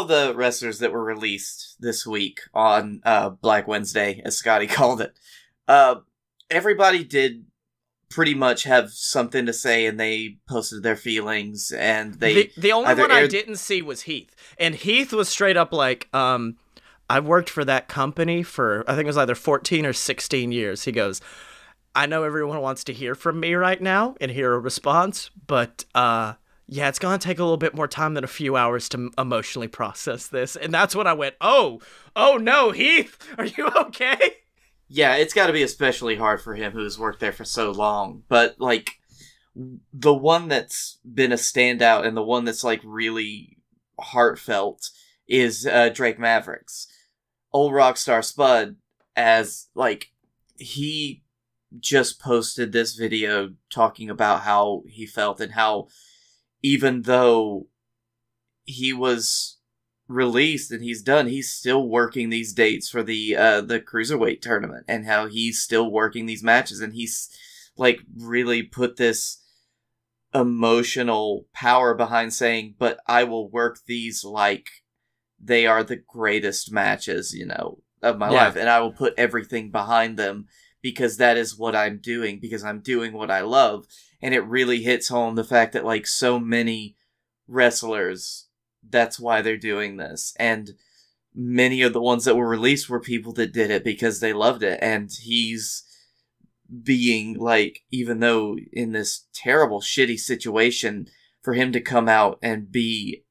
[SPEAKER 2] the wrestlers that were released this week on Black Wednesday, as Scotty called it, everybody did pretty much have something to say, and they posted their feelings, and they
[SPEAKER 1] the only one I didn't see was Heath, and Heath was straight up like, I worked for that company for I think it was either 14 or 16 years. He goes, I know everyone wants to hear from me right now and hear a response, but yeah, it's going to take a little bit more time than a few hours to emotionally process this. And that's when I went, oh no, Heath, are you okay?
[SPEAKER 2] Yeah, it's got to be especially hard for him who's worked there for so long. But, like, the one that's been a standout and the one that's, like, really heartfelt is Drake Maverick's. Old Rockstar Spud, as, like, he just posted this video talking about how he felt and how even though he was released and he's done, he's still working these dates for the cruiserweight tournament, and how he's still working these matches, and he's like really put this emotional power behind saying, but I will work these like they are the greatest matches, of my life, and I will put everything behind them because that is what I'm doing, because I'm doing what I love. And it really hits home the fact that, like, so many wrestlers, that's why they're doing this. And many of the ones that were released were people that did it because they loved it. And he's being, like, even though in this terrible, shitty situation, for him to come out and be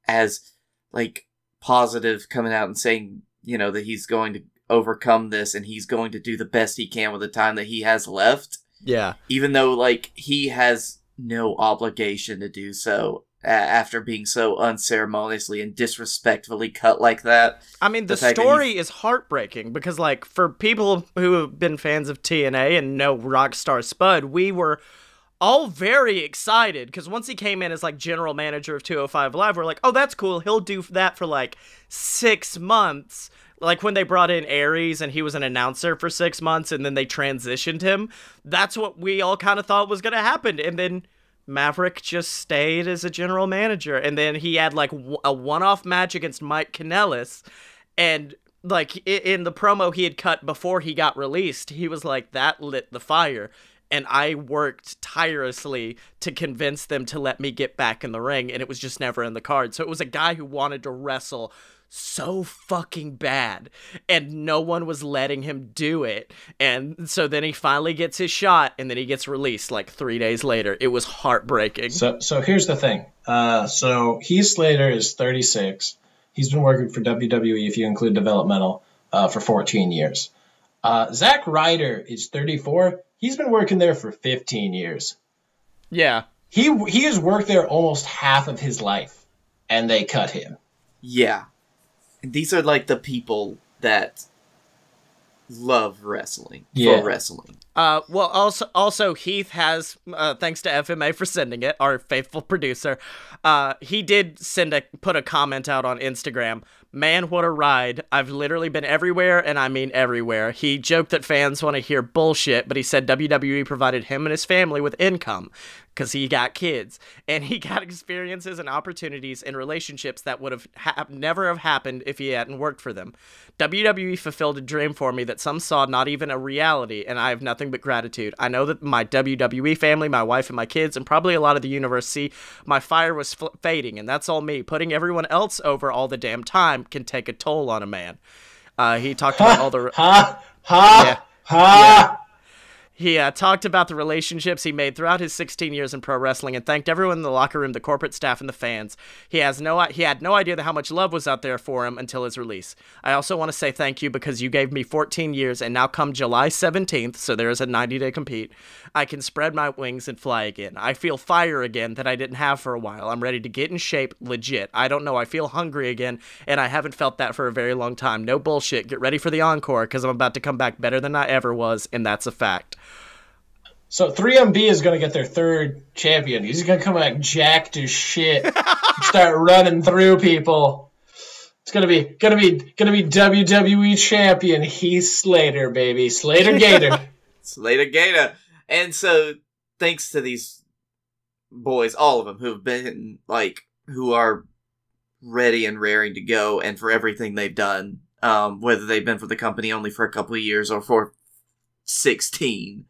[SPEAKER 2] as, like, positive, coming out and saying, that he's going to overcome this and he's going to do the best he can with the time that he has left.
[SPEAKER 1] Yeah.
[SPEAKER 2] Even though, like, he has no obligation to do so after being so unceremoniously and disrespectfully cut like that.
[SPEAKER 1] I mean, the story is heartbreaking because, like, for people who have been fans of TNA and know Rockstar Spud, we were all very excited because once he came in as, like, general manager of 205 Live, we're like, oh, that's cool. He'll do that for, like, 6 months. Like, when they brought in Aries and he was an announcer for 6 months and then they transitioned him, that's what we all kind of thought was going to happen. And then Maverick just stayed as a general manager. And then he had, like, a one-off match against Mike Kanellis. And, like, in the promo he had cut before he got released, he was like, that lit the fire. And I worked tirelessly to convince them to let me get back in the ring. And it was just never in the card. So it was a guy who wanted to wrestle so fucking bad, and no one was letting him do it. And so then he finally gets his shot, and then he gets released like 3 days later. It was heartbreaking.
[SPEAKER 3] So here's the thing. So Heath Slater is 36. He's been working for WWE, if you include developmental, for 14 years. Zack Ryder is 34. He's been working there for 15 years.
[SPEAKER 1] Yeah.
[SPEAKER 3] He has worked there almost half of his life, and they cut him.
[SPEAKER 2] Yeah. These are, like, the people that love wrestling for wrestling.
[SPEAKER 1] Well, also Heath has, thanks to FMA for sending it, our faithful producer, he did put a comment out on Instagram. Man, what a ride. I've literally been everywhere, and I mean everywhere. He joked that fans want to hear bullshit, but he said WWE provided him and his family with income because he got kids, and he got experiences and opportunities in relationships that would have never have happened if he hadn't worked for them. WWE fulfilled a dream for me that some saw not even a reality, and I have nothing but gratitude. I know that my WWE family, my wife and my kids, and probably a lot of the universe see my fire was fading, and that's all me. Putting everyone else over all the damn time can take a toll on a man. He talked about all the... He talked about the relationships he made throughout his 16 years in pro wrestling and thanked everyone in the locker room, the corporate staff, and the fans. He had no idea how much love was out there for him until his release. I also want to say thank you because you gave me 14 years, and now come July 17th, so there is a 90-day compete, I can spread my wings and fly again. I feel fire again that I didn't have for a while. I'm ready to get in shape, legit. I don't know, I feel hungry again, and I haven't felt that for a very long time. No bullshit. Get ready for the encore, because I'm about to come back better than I ever was, and that's a fact.
[SPEAKER 3] So 3MB is going to get their third champion. He's going to come back jacked as shit, start running through people. It's going to be WWE champion Heath Slater, baby. Slater Gator.
[SPEAKER 2] Slater Gator. And so thanks to these boys, all of them who've been who are ready and raring to go, and for everything they've done, whether they've been for the company only for a couple of years or for 16.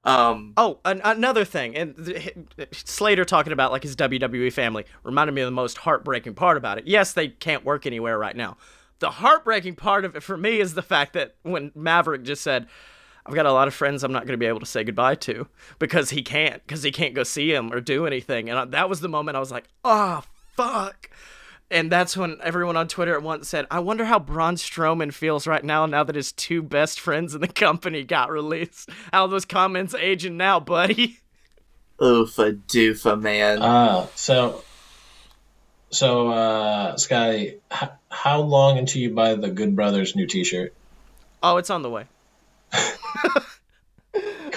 [SPEAKER 1] Another thing, and Slater talking about his WWE family reminded me of the most heartbreaking part about it. Yes, they can't work anywhere right now. The heartbreaking part of it for me is the fact that when Maverick just said, I've got a lot of friends I'm not going to be able to say goodbye to because he can't go see him or do anything. And that was the moment I was like, oh, fuck. And that's when everyone on Twitter at once said, I wonder how Braun Strowman feels right now that his two best friends in the company got released. How those comments aging now, buddy?
[SPEAKER 2] Oofa doofa, man.
[SPEAKER 3] So Scotty, how long until you buy the Good Brothers new t-shirt?
[SPEAKER 1] Oh, it's on the way.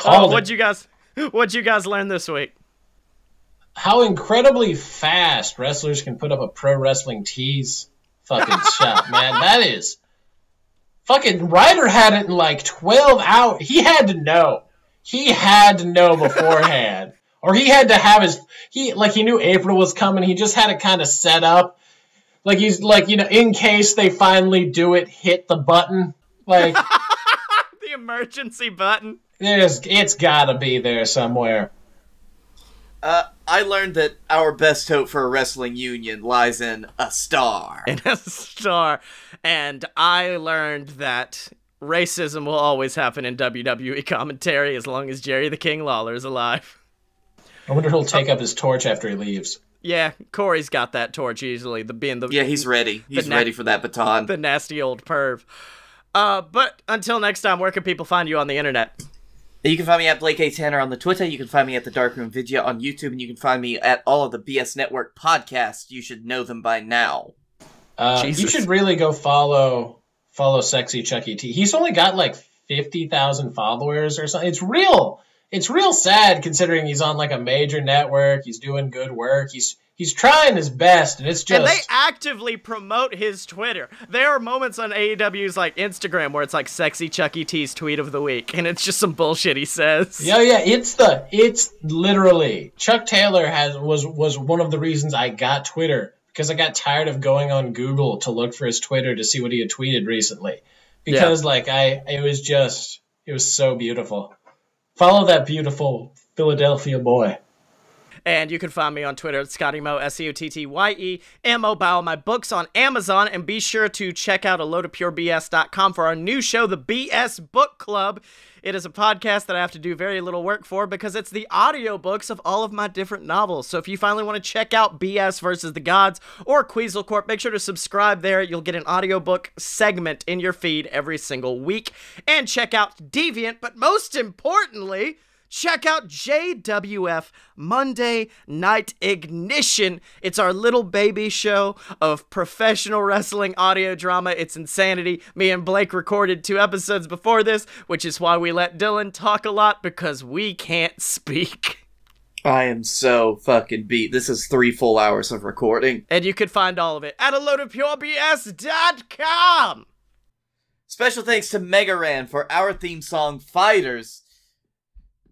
[SPEAKER 1] What'd you guys learn this week?
[SPEAKER 3] How incredibly fast wrestlers can put up a pro wrestling tease fucking shop, man. That is fucking Ryder had it in 12 hours. He had to know. He had to know beforehand. Or he had to have he knew April was coming. He just had it kind of set up. He's in case they finally do it, hit the button. The
[SPEAKER 1] emergency button.
[SPEAKER 3] It's gotta be there somewhere.
[SPEAKER 2] I learned that our best hope for a wrestling union lies in a star.
[SPEAKER 1] And I learned that racism will always happen in WWE commentary as long as Jerry the King Lawler is alive.
[SPEAKER 3] I wonder if he'll take up his torch after he leaves.
[SPEAKER 1] Yeah, Corey's got that torch easily.
[SPEAKER 2] Yeah, he's ready. He's ready for that baton.
[SPEAKER 1] The nasty old perv. But until next time, where can people find you on the internet?
[SPEAKER 2] You can find me at Blake A. Tanner on the Twitter. You can find me at the Darkroom Vidya on YouTube, and you can find me at all of the BS Network podcasts. You should know them by now.
[SPEAKER 3] You should really go follow Sexy Chucky T. He's only got 50,000 followers or something. It's real sad considering he's on a major network. He's doing good work. He's trying his best, and it's just...
[SPEAKER 1] And they actively promote his Twitter. There are moments on AEW's Instagram where it's Sexy Chuck E. T's tweet of the week, and it's just some bullshit he says.
[SPEAKER 3] Yeah, it's literally... Chuck Taylor was one of the reasons I got Twitter, because I got tired of going on Google to look for his Twitter to see what he had tweeted recently. Because, it was so beautiful. Follow that beautiful Philadelphia boy.
[SPEAKER 1] And you can find me on Twitter at ScottyMo, SCOTTYEMO. Buy all my books on Amazon, and be sure to check out AloadofPureBS.com for our new show, The BS Book Club. It is a podcast that I have to do very little work for because it's the audiobooks of all of my different novels. So if you finally want to check out BS versus the Gods or Queasel Corp, make sure to subscribe there. You'll get an audiobook segment in your feed every single week. And check out Deviant, but most importantly... check out JWF Monday Night Ignition. It's our little baby show of professional wrestling audio drama. It's insanity. Me and Blake recorded 2 episodes before this, which is why we let Dylan talk a lot, because we can't speak.
[SPEAKER 2] I am so fucking beat. This is 3 full hours of recording.
[SPEAKER 1] And you can find all of it at AloadofPureBS.com.
[SPEAKER 2] Special thanks to Megaran for our theme song, Fighters.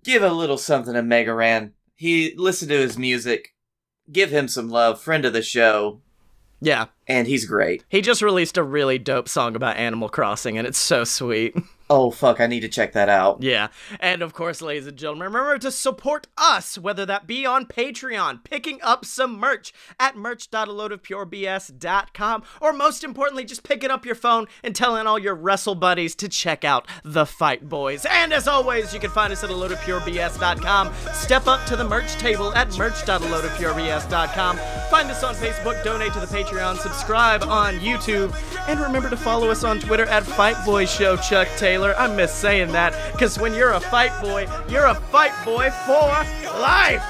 [SPEAKER 2] Give a little something to Megaran. Listen to his music. Give him some love. Friend of the show.
[SPEAKER 1] Yeah.
[SPEAKER 2] and he's great.
[SPEAKER 1] He just released a really dope song about Animal Crossing, and it's so sweet.
[SPEAKER 2] Oh, fuck, I need to check that out.
[SPEAKER 1] Yeah. And of course, ladies and gentlemen, remember to support us, whether that be on Patreon, picking up some merch at merch.aloadofpurebs.com, or most importantly, just picking up your phone and telling all your wrestle buddies to check out the Fight Boys. And as always, you can find us at aloadofpurebs.com. Step up to the merch table at merch.aloadofpurebs.com. Find us on Facebook, donate to the Patreon, subscribe on YouTube, and remember to follow us on Twitter at Fight Boy Show, Chuck Taylor. I miss saying that, because when you're a fight boy for life.